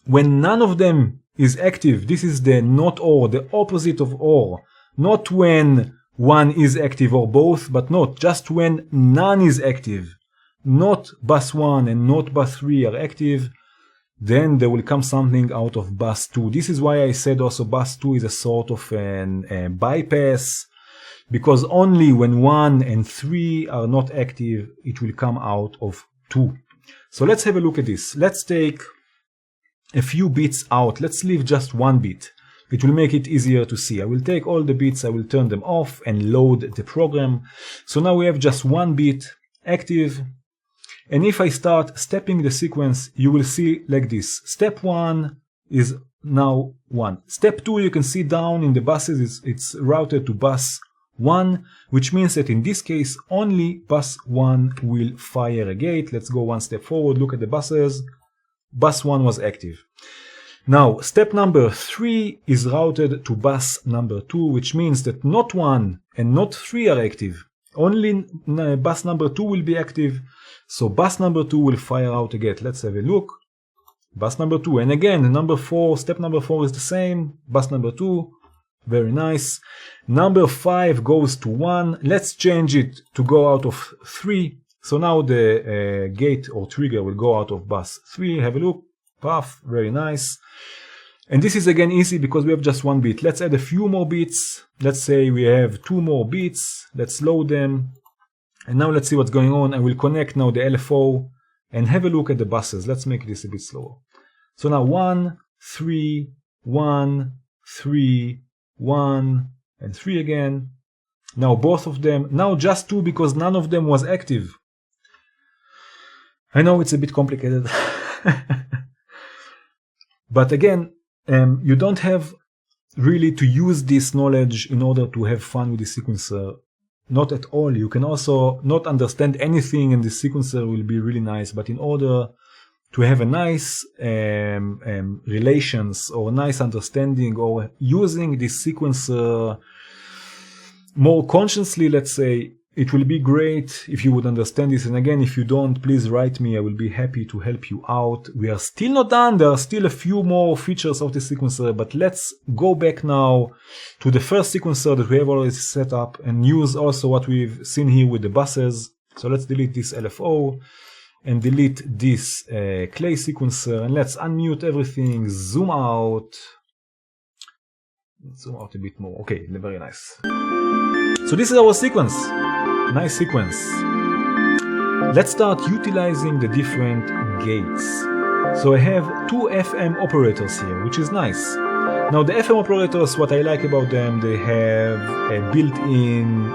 when none of them is active, this is the not OR, the opposite of OR. Not when one is active or both, but not just when none is active. Not bus 1 and not bus 3 are active, then there will come something out of bus 2. This is why I said also bus 2 is a sort of a bypass, because only when 1 and 3 are not active, it will come out of 2. So let's have a look at this. Let's take a few bits out. Let's leave just one bit. It will make it easier to see. I will take all the bits, I will turn them off and load the program. So now we have just one bit active. And if I start stepping the sequence, you will see like this. Step 1 is now 1. Step 2, you can see down in the buses, it's routed to bus 1, which means that in this case, only bus 1 will fire a gate. Let's go one step forward, look at the buses. Bus 1 was active. Now, step number 3 is routed to bus number 2, which means that not 1 and not 3 are active. Only bus number 2 will be active. So bus number 2 will fire out a gate. Let's have a look. Bus number 2. And again, number 4, step number 4 is the same. Bus number 2. Very nice. Number 5 goes to 1. Let's change it to go out of 3. So now the gate or trigger will go out of bus 3. Have a look. Puff. Very nice. And this is again easy because we have just one bit. Let's add a few more bits. Let's say we have 2 more bits. Let's load them. And now let's see what's going on. I will connect now the LFO and have a look at the buses. Let's make this a bit slower. So now 1, 3, 1, 3, 1, and 3 again. Now both of them. Now just 2 because none of them was active. I know it's a bit complicated. But again, you don't have really to use this knowledge in order to have fun with the sequencer. Not at all. You can also not understand anything and the sequencer will be really nice. But in order to have a nice relations or nice understanding or using this sequencer more consciously, let's say, it will be great if you would understand this. And again, if you don't, please write me. I will be happy to help you out. We are still not done. There are still a few more features of the sequencer, but let's go back now to the first sequencer that we have already set up and use also what we've seen here with the buses. So let's delete this LFO and delete this Klee sequencer, and let's unmute everything, zoom out. Let's zoom out a bit more. Okay, very nice. So this is our sequence. Nice sequence. Let's start utilizing the different gates. So I have 2 FM operators here, which is nice. Now the FM operators, what I like about them, they have a built-in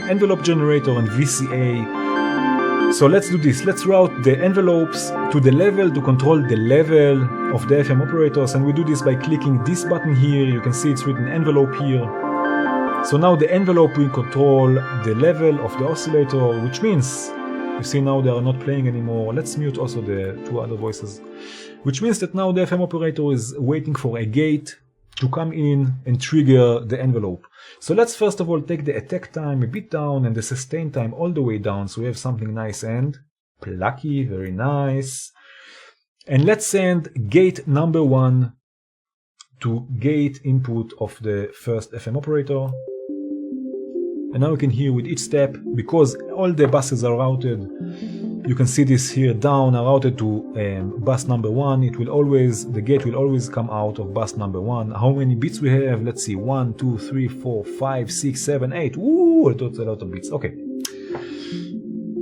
envelope generator and VCA. So let's do this. Let's route the envelopes to the level to control the level of the FM operators, and we do this by clicking this button here. You can see it's written envelope here. So now the envelope will control the level of the oscillator, which means, you see now they are not playing anymore. Let's mute also the 2 other voices. Which means that now the FM operator is waiting for a gate to come in and trigger the envelope. So let's first of all take the attack time a bit down and the sustain time all the way down. So we have something nice and plucky, very nice. And let's send gate number 1 to gate input of the first FM operator. And now you can hear with each step, because all the buses are routed, you can see this here down are routed to bus number 1. It will always, the gate will always come out of bus number 1. How many bits we have? Let's see, 1, 2, 3, 4, 5, 6, 7, 8. Ooh, that's a lot of bits. Okay.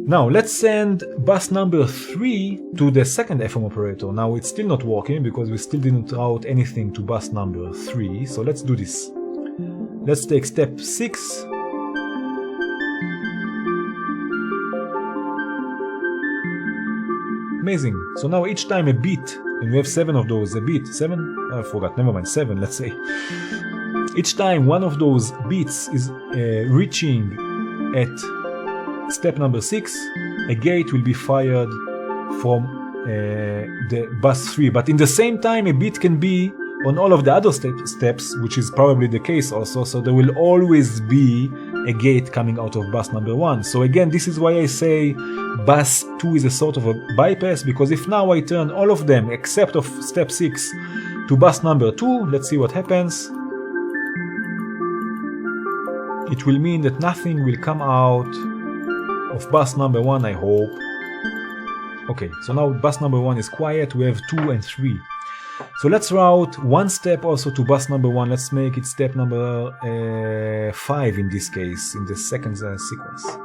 Now let's send bus number 3 to the second FM operator. Now it's still not working because we still didn't route anything to bus number 3. So let's do this. Let's take step 6. Amazing. So now each time a beat, and we have 7 of those, a beat, 7? I forgot, never mind, 7, let's say. Each time one of those beats is reaching at step number 6, a gate will be fired from the bus 3. But in the same time, a beat can be on all of the other steps, which is probably the case also. So there will always be a gate coming out of bus number 1. So again, this is why I say bus 2 is a sort of a bypass, because if now I turn all of them except of step 6 to bus number 2, let's see what happens. It will mean that nothing will come out of bus number 1, I hope. Okay, so now bus number 1 is quiet. We have 2 and 3. So let's route one step also to bus number 1. Let's make it step number 5 in this case, in the second sequence.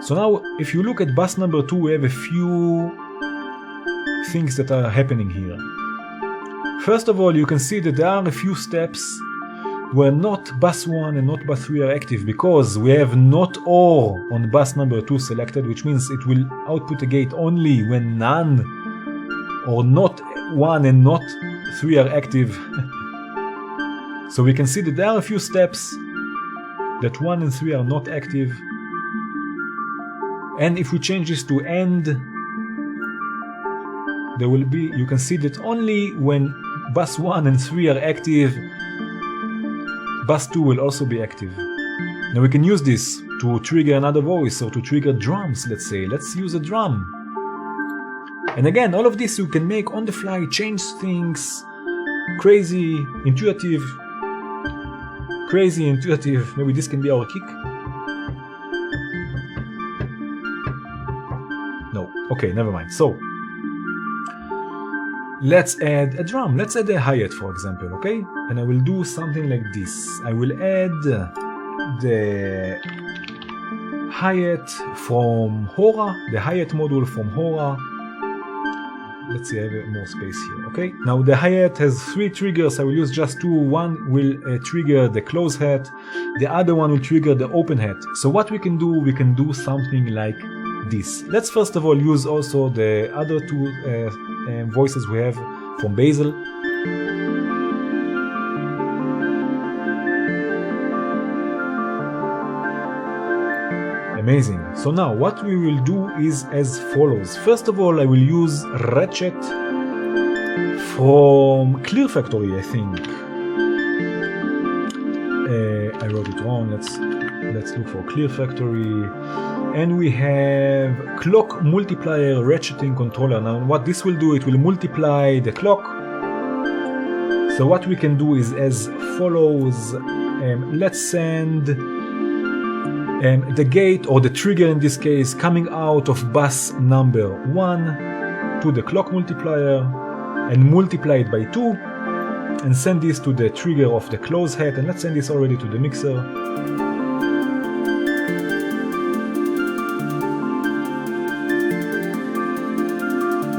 So now if you look at bus number 2, we have a few things that are happening here. First of all, you can see that there are a few steps where not bus 1 and not bus 3 are active, because we have not or on bus number 2 selected, which means it will output a gate only when none or not 1 and not 3 are active. So we can see that there are a few steps that 1 and 3 are not active. And if we change this to AND, there will be, you can see that only when bus 1 and 3 are active, bus 2 will also be active. Now we can use this to trigger another voice or to trigger drums, let's say. Let's use a drum. And again, all of this you can make on the fly, change things, crazy, intuitive. Maybe this can be our kick. No, okay, never mind. So, let's add a drum. Let's add a hi-hat, for example, okay? And I will do something like this. I will add the hi-hat from Hora, the hi-hat module from Hora. Let's see, I have more space here, okay? Now the hi-hat has 3 triggers. I will use just 2. One will trigger the close hat. The other one will trigger the open hat. So what we can do something like this. Let's first of all use also the other 2 voices we have from Basil. Amazing. So now what we will do is as follows. First of all, I will use Ratchet from Clear Factory, I think. I wrote it wrong. Let's look for Clear Factory. And we have clock multiplier ratcheting controller. Now what this will do, it will multiply the clock. So what we can do is as follows. Let's send the gate, or the trigger in this case, coming out of bus number 1 to the clock multiplier and multiply it by 2 and send this to the trigger of the close hat, and let's send this already to the mixer.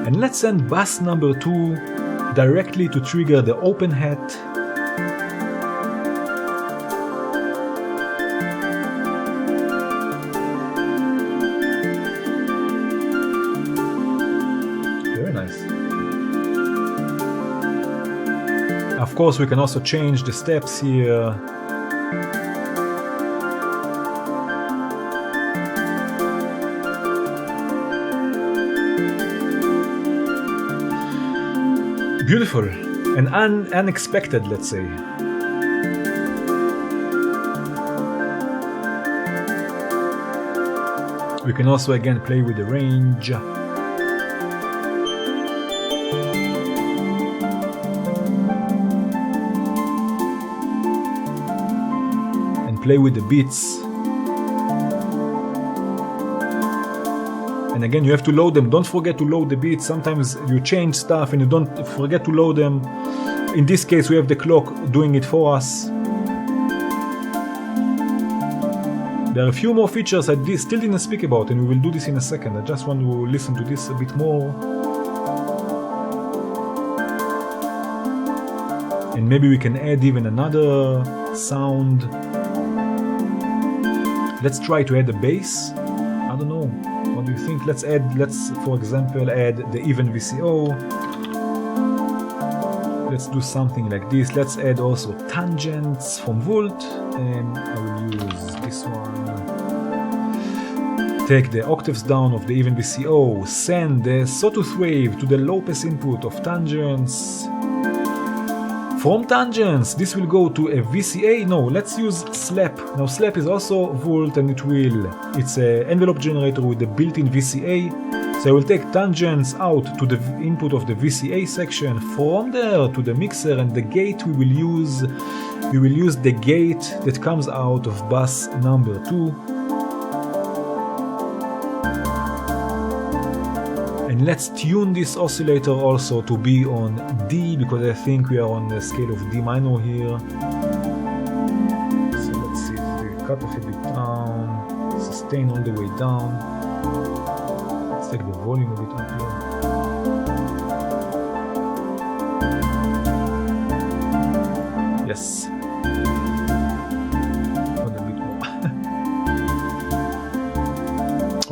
And let's send bus number 2 directly to trigger the open hat. Of course, we can also change the steps here. Beautiful and unexpected, let's say. We can also again play with the range. Play with the beats. And again, you have to load them. Don't forget to load the beats. Sometimes you change stuff and you don't forget to load them. In this case, we have the clock doing it for us. There are a few more features I still didn't speak about, and we will do this in a second. I just want to listen to this a bit more. And maybe we can add even another sound. Let's try to add a bass. I don't know. What do you think? Let's for example add the even VCO. Let's do something like this. Let's add also tangents from Volt, and I will use this one. Take the octaves down of the even VCO, send the sawtooth wave to the low pass input of tangents. From tangents, this will go to a VCA. No, let's use slap. Now slap is also Volt, and it's an envelope generator with a built-in VCA. So I will take tangents out to the input of the VCA section, from there to the mixer, and the gate we will use the gate that comes out of bus number 2. And let's tune this oscillator also to be on D, because I think we are on the scale of D minor here. So let's see, we cut off a bit down. This is sustain all the way down. Let's take the volume a bit up here. Yes. Not a bit more.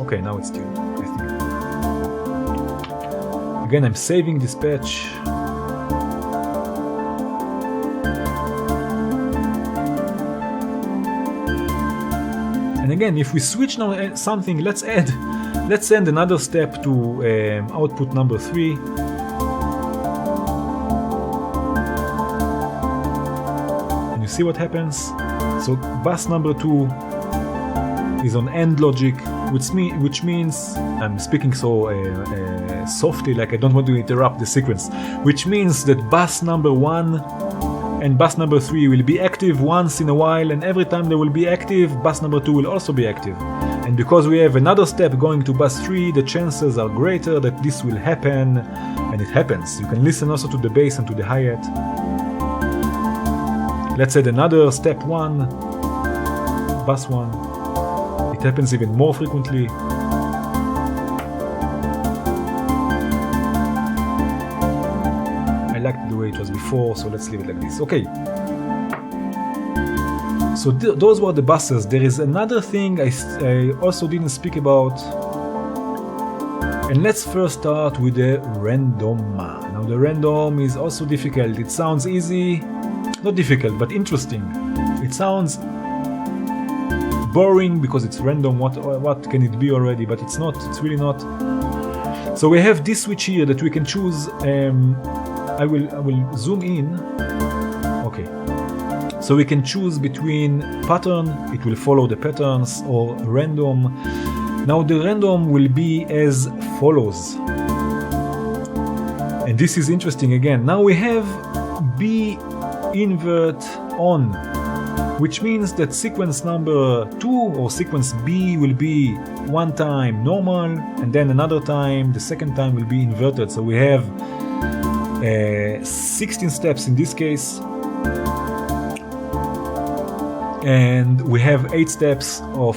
Okay, now it's tuned, I think. Again, I'm saving this patch. And again, if we switch now something, let's add another step to output number 3. And you see what happens? So bus number 2 is on AND logic, which means, I'm speaking so softly, like I don't want to interrupt the sequence, which means that bus number 1 and bus number 3 will be active once in a while, and every time they will be active, bus number 2 will also be active. And because we have another step going to bus 3, the chances are greater that this will happen, and it happens. You can listen also to the bass and to the hi-hat. Let's add another step 1, bus 1. It happens even more frequently. I liked the way it was before, so let's leave it like this. Okay. So those were the buses. There is another thing I also didn't speak about. And let's first start with the random. Now the random is also difficult. It sounds easy, not difficult, but interesting. It sounds boring because it's random. What can it be already? But it's not. It's really not. So we have this switch here that we can choose. I will zoom in. Okay. So we can choose between pattern, it will follow the patterns, or random. Now the random will be as follows. And this is interesting again. Now we have B invert on, which means that sequence number 2 or sequence B will be one time normal, and then another time, the second time will be inverted. So we have 16 steps in this case, and we have 8 steps of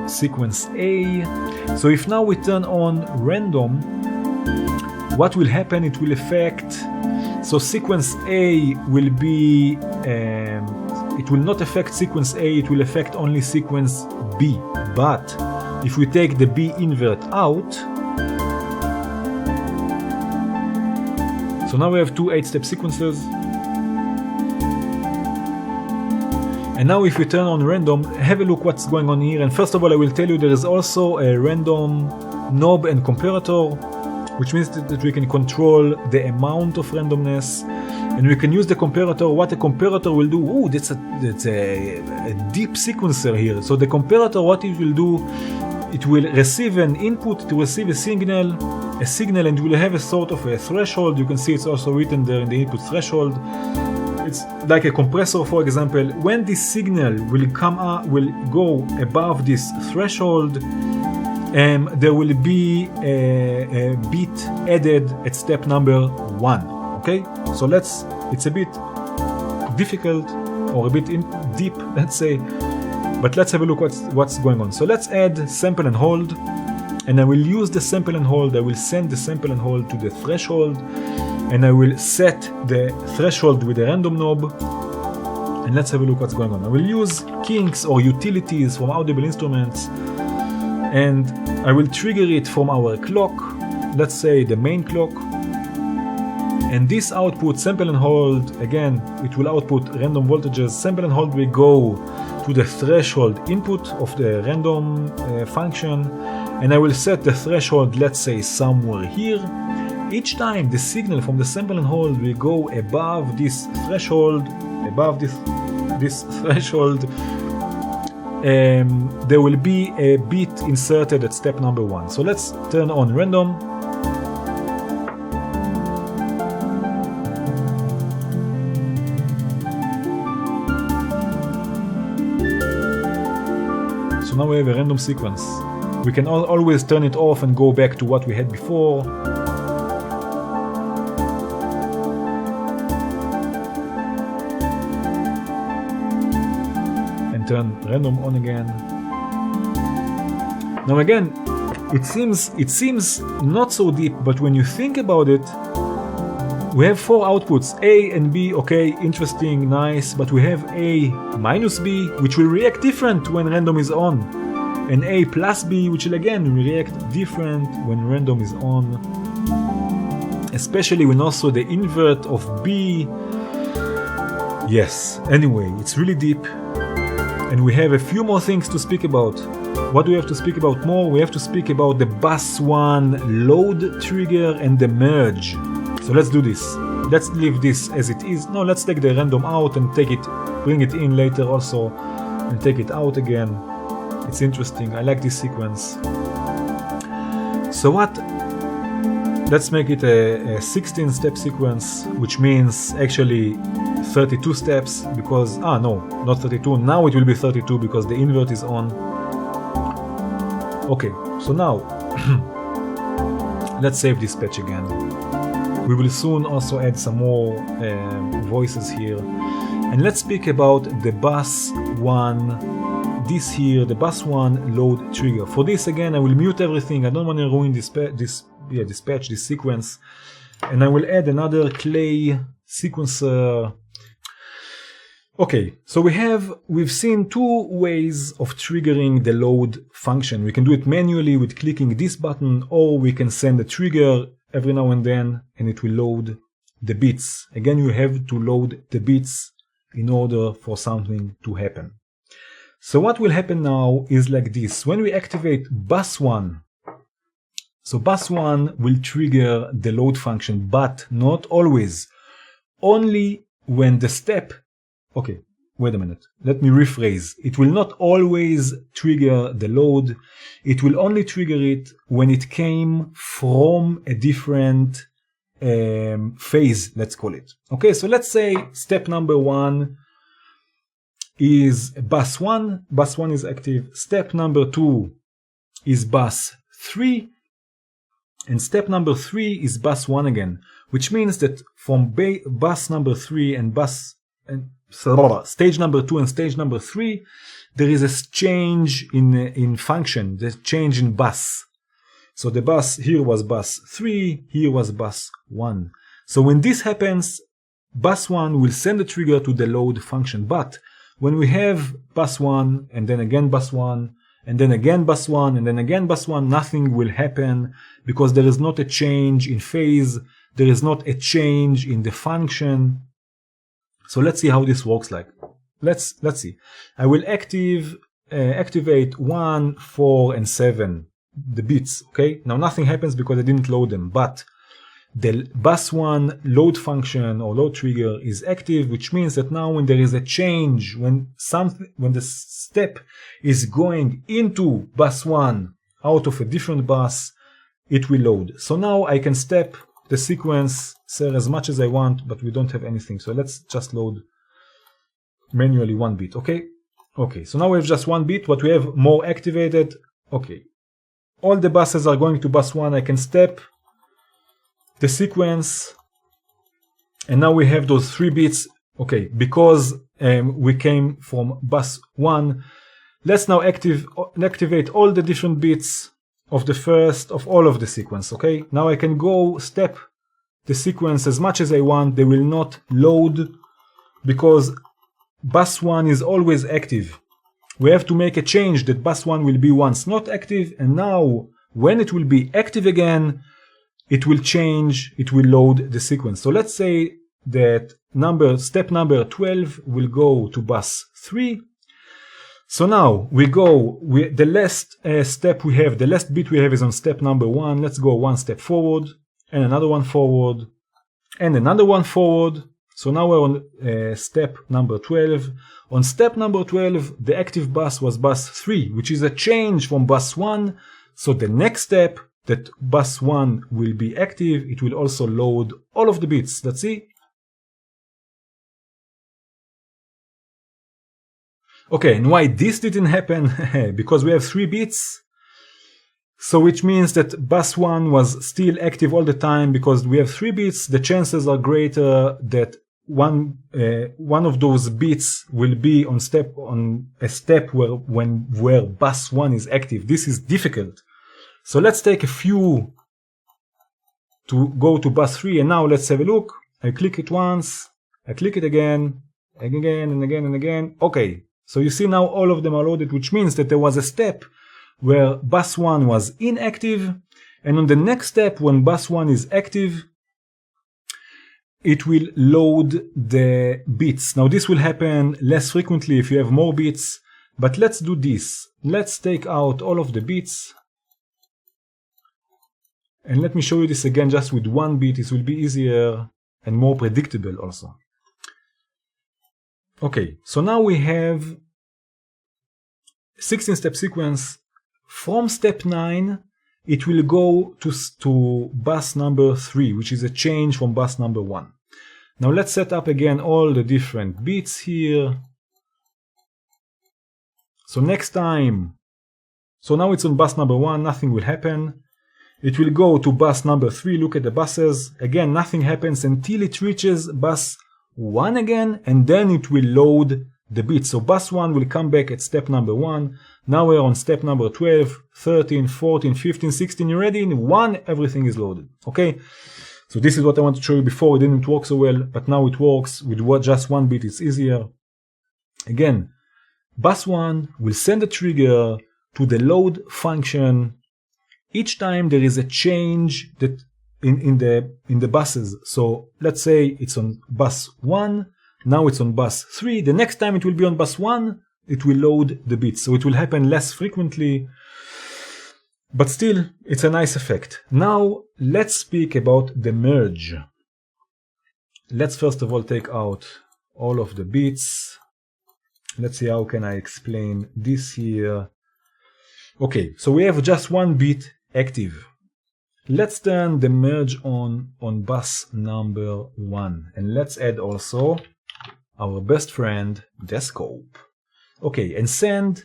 sequence A. So if now we turn on random, what will happen? It will affect, so sequence A will be, it will not affect sequence A, it will affect only sequence B. But if we take the B invert out, so now we have 2 8-step sequences. And now if we turn on random, have a look what's going on here. And first of all, I will tell you there is also a random knob and comparator, which means that we can control the amount of randomness. And we can use the comparator. What a comparator will do, oh, that's a deep sequencer here. So the comparator, what it will do, it will receive an input to receive a signal, and will have a sort of a threshold. You can see it's also written there in the input threshold. It's like a compressor, for example. When this signal will come up, will go above this threshold, there will be a bit added at step number 1. Okay, so it's a bit difficult or a bit deep, let's say, but let's have a look what's going on. So let's add sample and hold, and I will use the sample and hold. I will send the sample and hold to the threshold, and I will set the threshold with the random knob, and let's have a look what's going on. I will use kinks or utilities from audible instruments, and I will trigger it from our clock, let's say the main clock. And this output, sample and hold, again, it will output random voltages. Sample and hold will go to the threshold input of the random function, and I will set the threshold, let's say, somewhere here. Each time the signal from the sample and hold will go above this threshold, there will be a bit inserted at step number 1. So let's turn on random. So now we have a random sequence. We can always turn it off and go back to what we had before. And turn random on again. Now again, it seems not so deep, but when you think about it, we have 4 outputs, A and B, okay, interesting, nice, but we have A minus B, which will react different when random is on, and A plus B, which will again react different when random is on, especially when also the invert of B. Yes, anyway, it's really deep, and we have a few more things to speak about. What do we have to speak about more? We have to speak about the bus 1 load trigger and the merge. So let's do this. Let's leave this as it is. No, let's take the random out and bring it in later also, and take it out again. It's interesting. I like this sequence. So what? Let's make it a 16-step sequence, which means actually 32 steps, because no, not 32. Now it will be 32 because the invert is on. Okay, so now let's save this patch again. We will soon also add some more voices here, and let's speak about the bus 1. This here, the bus 1 load trigger. For this again, I will mute everything. I don't want to ruin this patch, this sequence, and I will add another Klee sequencer. Okay, so we've seen 2 ways of triggering the load function. We can do it manually with clicking this button, or we can send a trigger every now and then and it will load the bits. Again, you have to load the bits in order for something to happen. So what will happen now is like this. When we activate bus 1, so bus 1 will trigger the load function, but not always. Only when the step... Okay, wait a minute. Let me rephrase. It will not always trigger the load. It will only trigger it when it came from a different phase, let's call it. Okay, so let's say step number 1 is bus 1. Bus 1 is active. Step number 2 is bus 3. And step number 3 is bus 1 again, which means that from bus number 3 and stage number 2 and stage number 3, there is a change in function, the change in bus. So the bus here was bus 3, here was bus 1. So when this happens, bus 1 will send a trigger to the load function. But when we have bus 1 and then again bus 1 and then again bus 1 and then again bus 1, nothing will happen because there is not a change in phase, there is not a change in the function. So let's see how this works like. Let's see. I will activate 1, 4, and 7, the bits, okay? Now nothing happens because I didn't load them, but the bus 1 load function or load trigger is active, which means that now when there is a change, when the step is going into bus 1 out of a different bus, it will load. So now I can step the sequence as much as I want, but we don't have anything. So let's just load manually 1 bit, okay? Okay, so now we have just 1 bit, but we have more activated. Okay, all the buses are going to bus 1. I can step the sequence, and now we have those 3 bits. Okay, because we came from bus 1, let's now activate all the different bits of the first of all of the sequence. Okay, now I can go step the sequence as much as I want. They will not load because bus 1 is always active. We have to make a change that bus 1 will be once not active, and now when it will be active again, it will change, it will load the sequence. So let's say that step number 12 will go to bus 3. So now the last step we have, the last bit we have is on step number 1. Let's go 1 step forward, and another one forward, and another one forward. So now we're on step number 12. On step number 12, the active bus was bus 3, which is a change from bus 1. So the next step, that bus 1 will be active, it will also load all of the bits. Let's see. Okay, and why this didn't happen? Because we have 3 bits. So which means that bus 1 was still active all the time because we have 3 bits. The chances are greater that one of those bits will be on a step where bus 1 is active. This is difficult. So let's take a few to go to bus 3, and now let's have a look. I click it once, I click it again and again. Okay, so you see now all of them are loaded, which means that there was a step where bus 1 was inactive, and on the next step when bus 1 is active, it will load the bits. Now this will happen less frequently if you have more bits, but let's do this. Let's take out all of the bits. And let me show you this again just with one bit. It will be easier and more predictable also. Okay, so now we have 16-step sequence. From step 9, it will go to bus number 3, which is a change from bus number 1. Now let's set up again all the different bits here. So next time, so now it's on bus number 1, nothing will happen. It will go to bus number 3, look at the buses. Again, nothing happens until it reaches bus 1 again, and then it will load the bits. So bus 1 will come back at step number 1. Now we're on step number 12, 13, 14, 15, 16. You're ready? In 1, everything is loaded. Okay? So this is what I want to show you before. It didn't work so well, but now it works. With just one bit, it's easier. Again, bus 1 will send a trigger to the load function each time there is a change that in the buses. So let's say it's on bus 1, now it's on bus 3. The next time it will be on bus 1, it will load the bits. So it will happen less frequently, but still it's a nice effect. Now let's speak about the merge. Let's first of all take out all of the bits. Let's see how can I explain this here. Okay, so we have just one bit active. Let's turn the merge on bus number 1, and let's add also our best friend, the scope. Okay, and send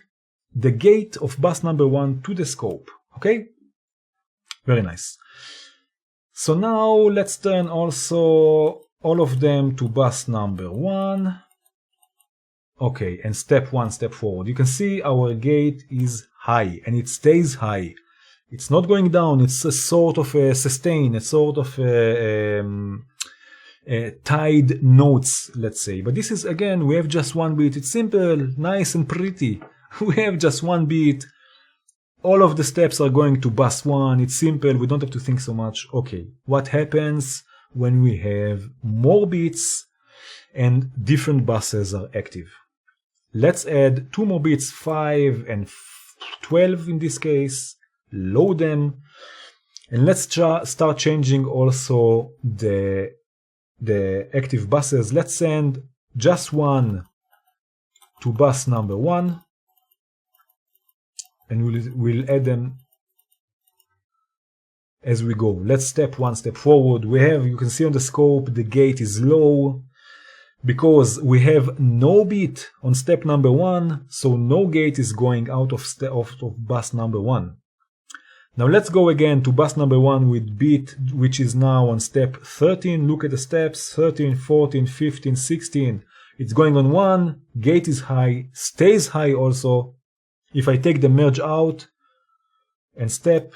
the gate of bus number 1 to the scope. Okay, very nice. So now let's turn also all of them to bus number 1. Okay, and step 1, step forward. You can see our gate is high, and it stays high. It's not going down. It's a sort of a sustain, a sort of a tied notes, let's say. But this is, again, we have just one beat. It's simple, nice and pretty. We have just one beat. All of the steps are going to bus 1. It's simple. We don't have to think so much. Okay, what happens when we have more beats and different buses are active? Let's add 2 more beats, 5 and 12 in this case. Load them, and let's start changing also the active buses. Let's send just one to bus number 1, and we'll add them as we go. Let's step 1 step forward. You can see on the scope the gate is low because we have no beat on step number 1, so no gate is going out of bus number 1. Now let's go again to bus number 1 with beat, which is now on step 13. Look at the steps, 13, 14, 15, 16. It's going on 1, gate is high, stays high also. If I take the merge out and step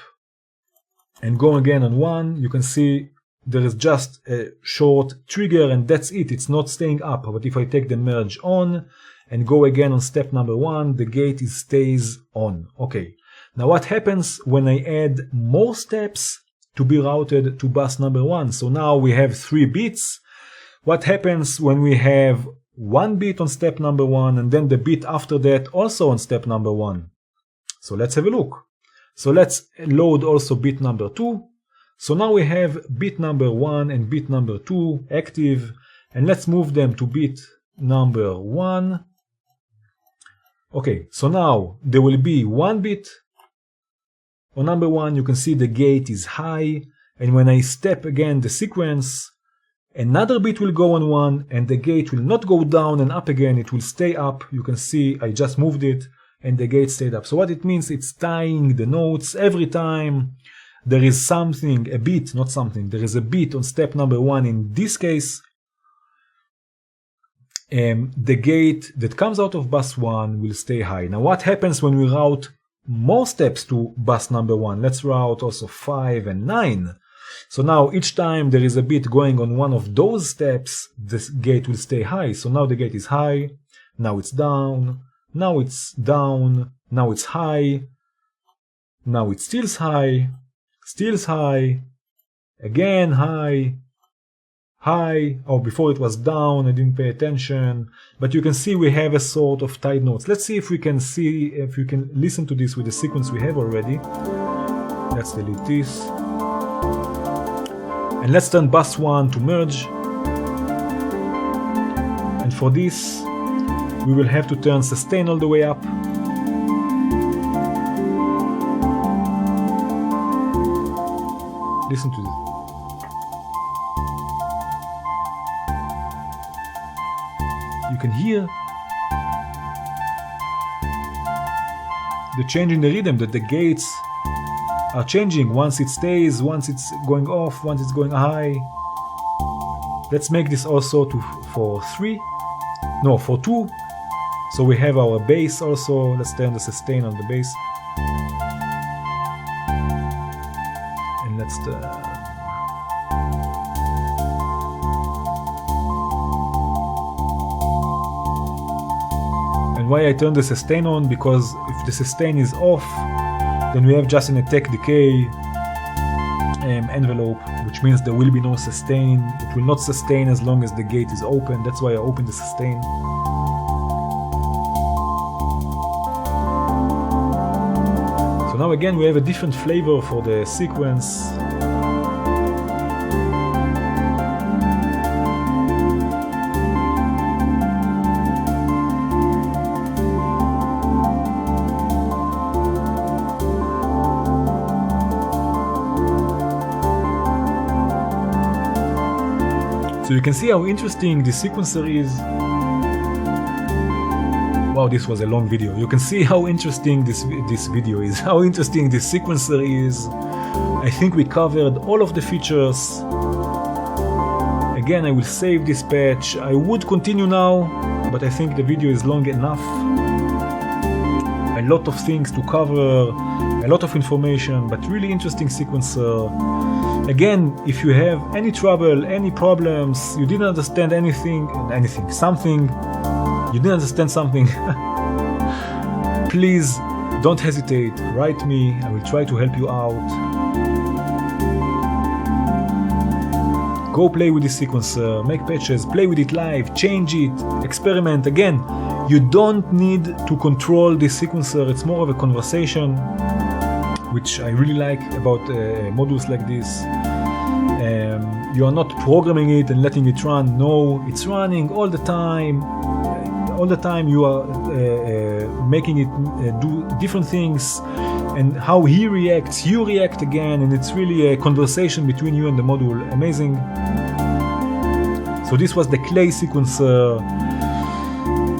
and go again on 1, you can see there is just a short trigger and that's it. It's not staying up. But if I take the merge on and go again on step number 1, the gate stays on. Okay. Now what happens when I add more steps to be routed to bus number 1? So now we have 3 bits. What happens when we have 1 bit on step number 1 and then the bit after that also on step number 1? So let's have a look. So let's load also bit number 2. So now we have bit number 1 and bit number 2 active, and let's move them to bit number 1. Okay, so now there will be 1 bit. On number 1, you can see the gate is high, and when I step again the sequence, another bit will go on 1, and the gate will not go down and up again, it will stay up. You can see I just moved it, and the gate stayed up. So what it means, it's tying the notes every time there is something, a bit, not something, there is a bit on step number 1 in this case, the gate that comes out of bus 1 will stay high. Now what happens when we route more steps to bus number 1? Let's route also 5 and 9. So now each time there is a bit going on one of those steps, this gate will stay high. So now the gate is high, now it's down, now it's down, now it's high, now it still high, again high, high. Oh, before it was down, I didn't pay attention. But you can see we have a sort of tight notes. Let's see if we can listen to this with the sequence we have already. Let's delete this. And let's turn bus 1 to merge. And for this, we will have to turn sustain all the way up. Listen to this. You can hear the change in the rhythm, that the gates are changing. Once it stays, once it's going off, once it's going high. Let's make this also for 2. So we have our bass also. Let's turn the sustain on the bass. And let's and why I turn the sustain on? Because if the sustain is off, then we have just an attack decay envelope, which means there will be no sustain. It will not sustain as long as the gate is open. That's why I open the sustain. So now again we have a different flavor for the sequence. So you can see how interesting this sequencer is. Wow, this was a long video. You can see how interesting this video is, how interesting this sequencer is. I think we covered all of the features. Again, I will save this patch. I would continue now, but I think the video is long enough. A lot of things to cover, a lot of information, but really interesting sequencer. Again, if you have any trouble, any problems, you didn't understand something, you didn't understand something, please don't hesitate, write me, I will try to help you out. Go play with this sequencer, make patches, play with it live, change it, experiment. Again, you don't need to control this sequencer, it's more of a conversation, which I really like about modules like this. You are not programming it and letting it run. No, it's running all the time. All the time you are making it do different things, and how he reacts, you react again, and it's really a conversation between you and the module. Amazing. So this was the Klee sequencer.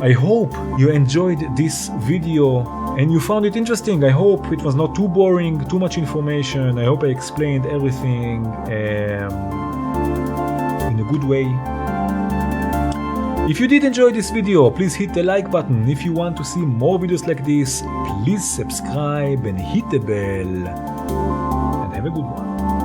I hope you enjoyed this video and you found it interesting. I hope it was not too boring, too much information. I hope I explained everything in a good way. If you did enjoy this video, please hit the like button. If you want to see more videos like this, please subscribe and hit the bell. And have a good one.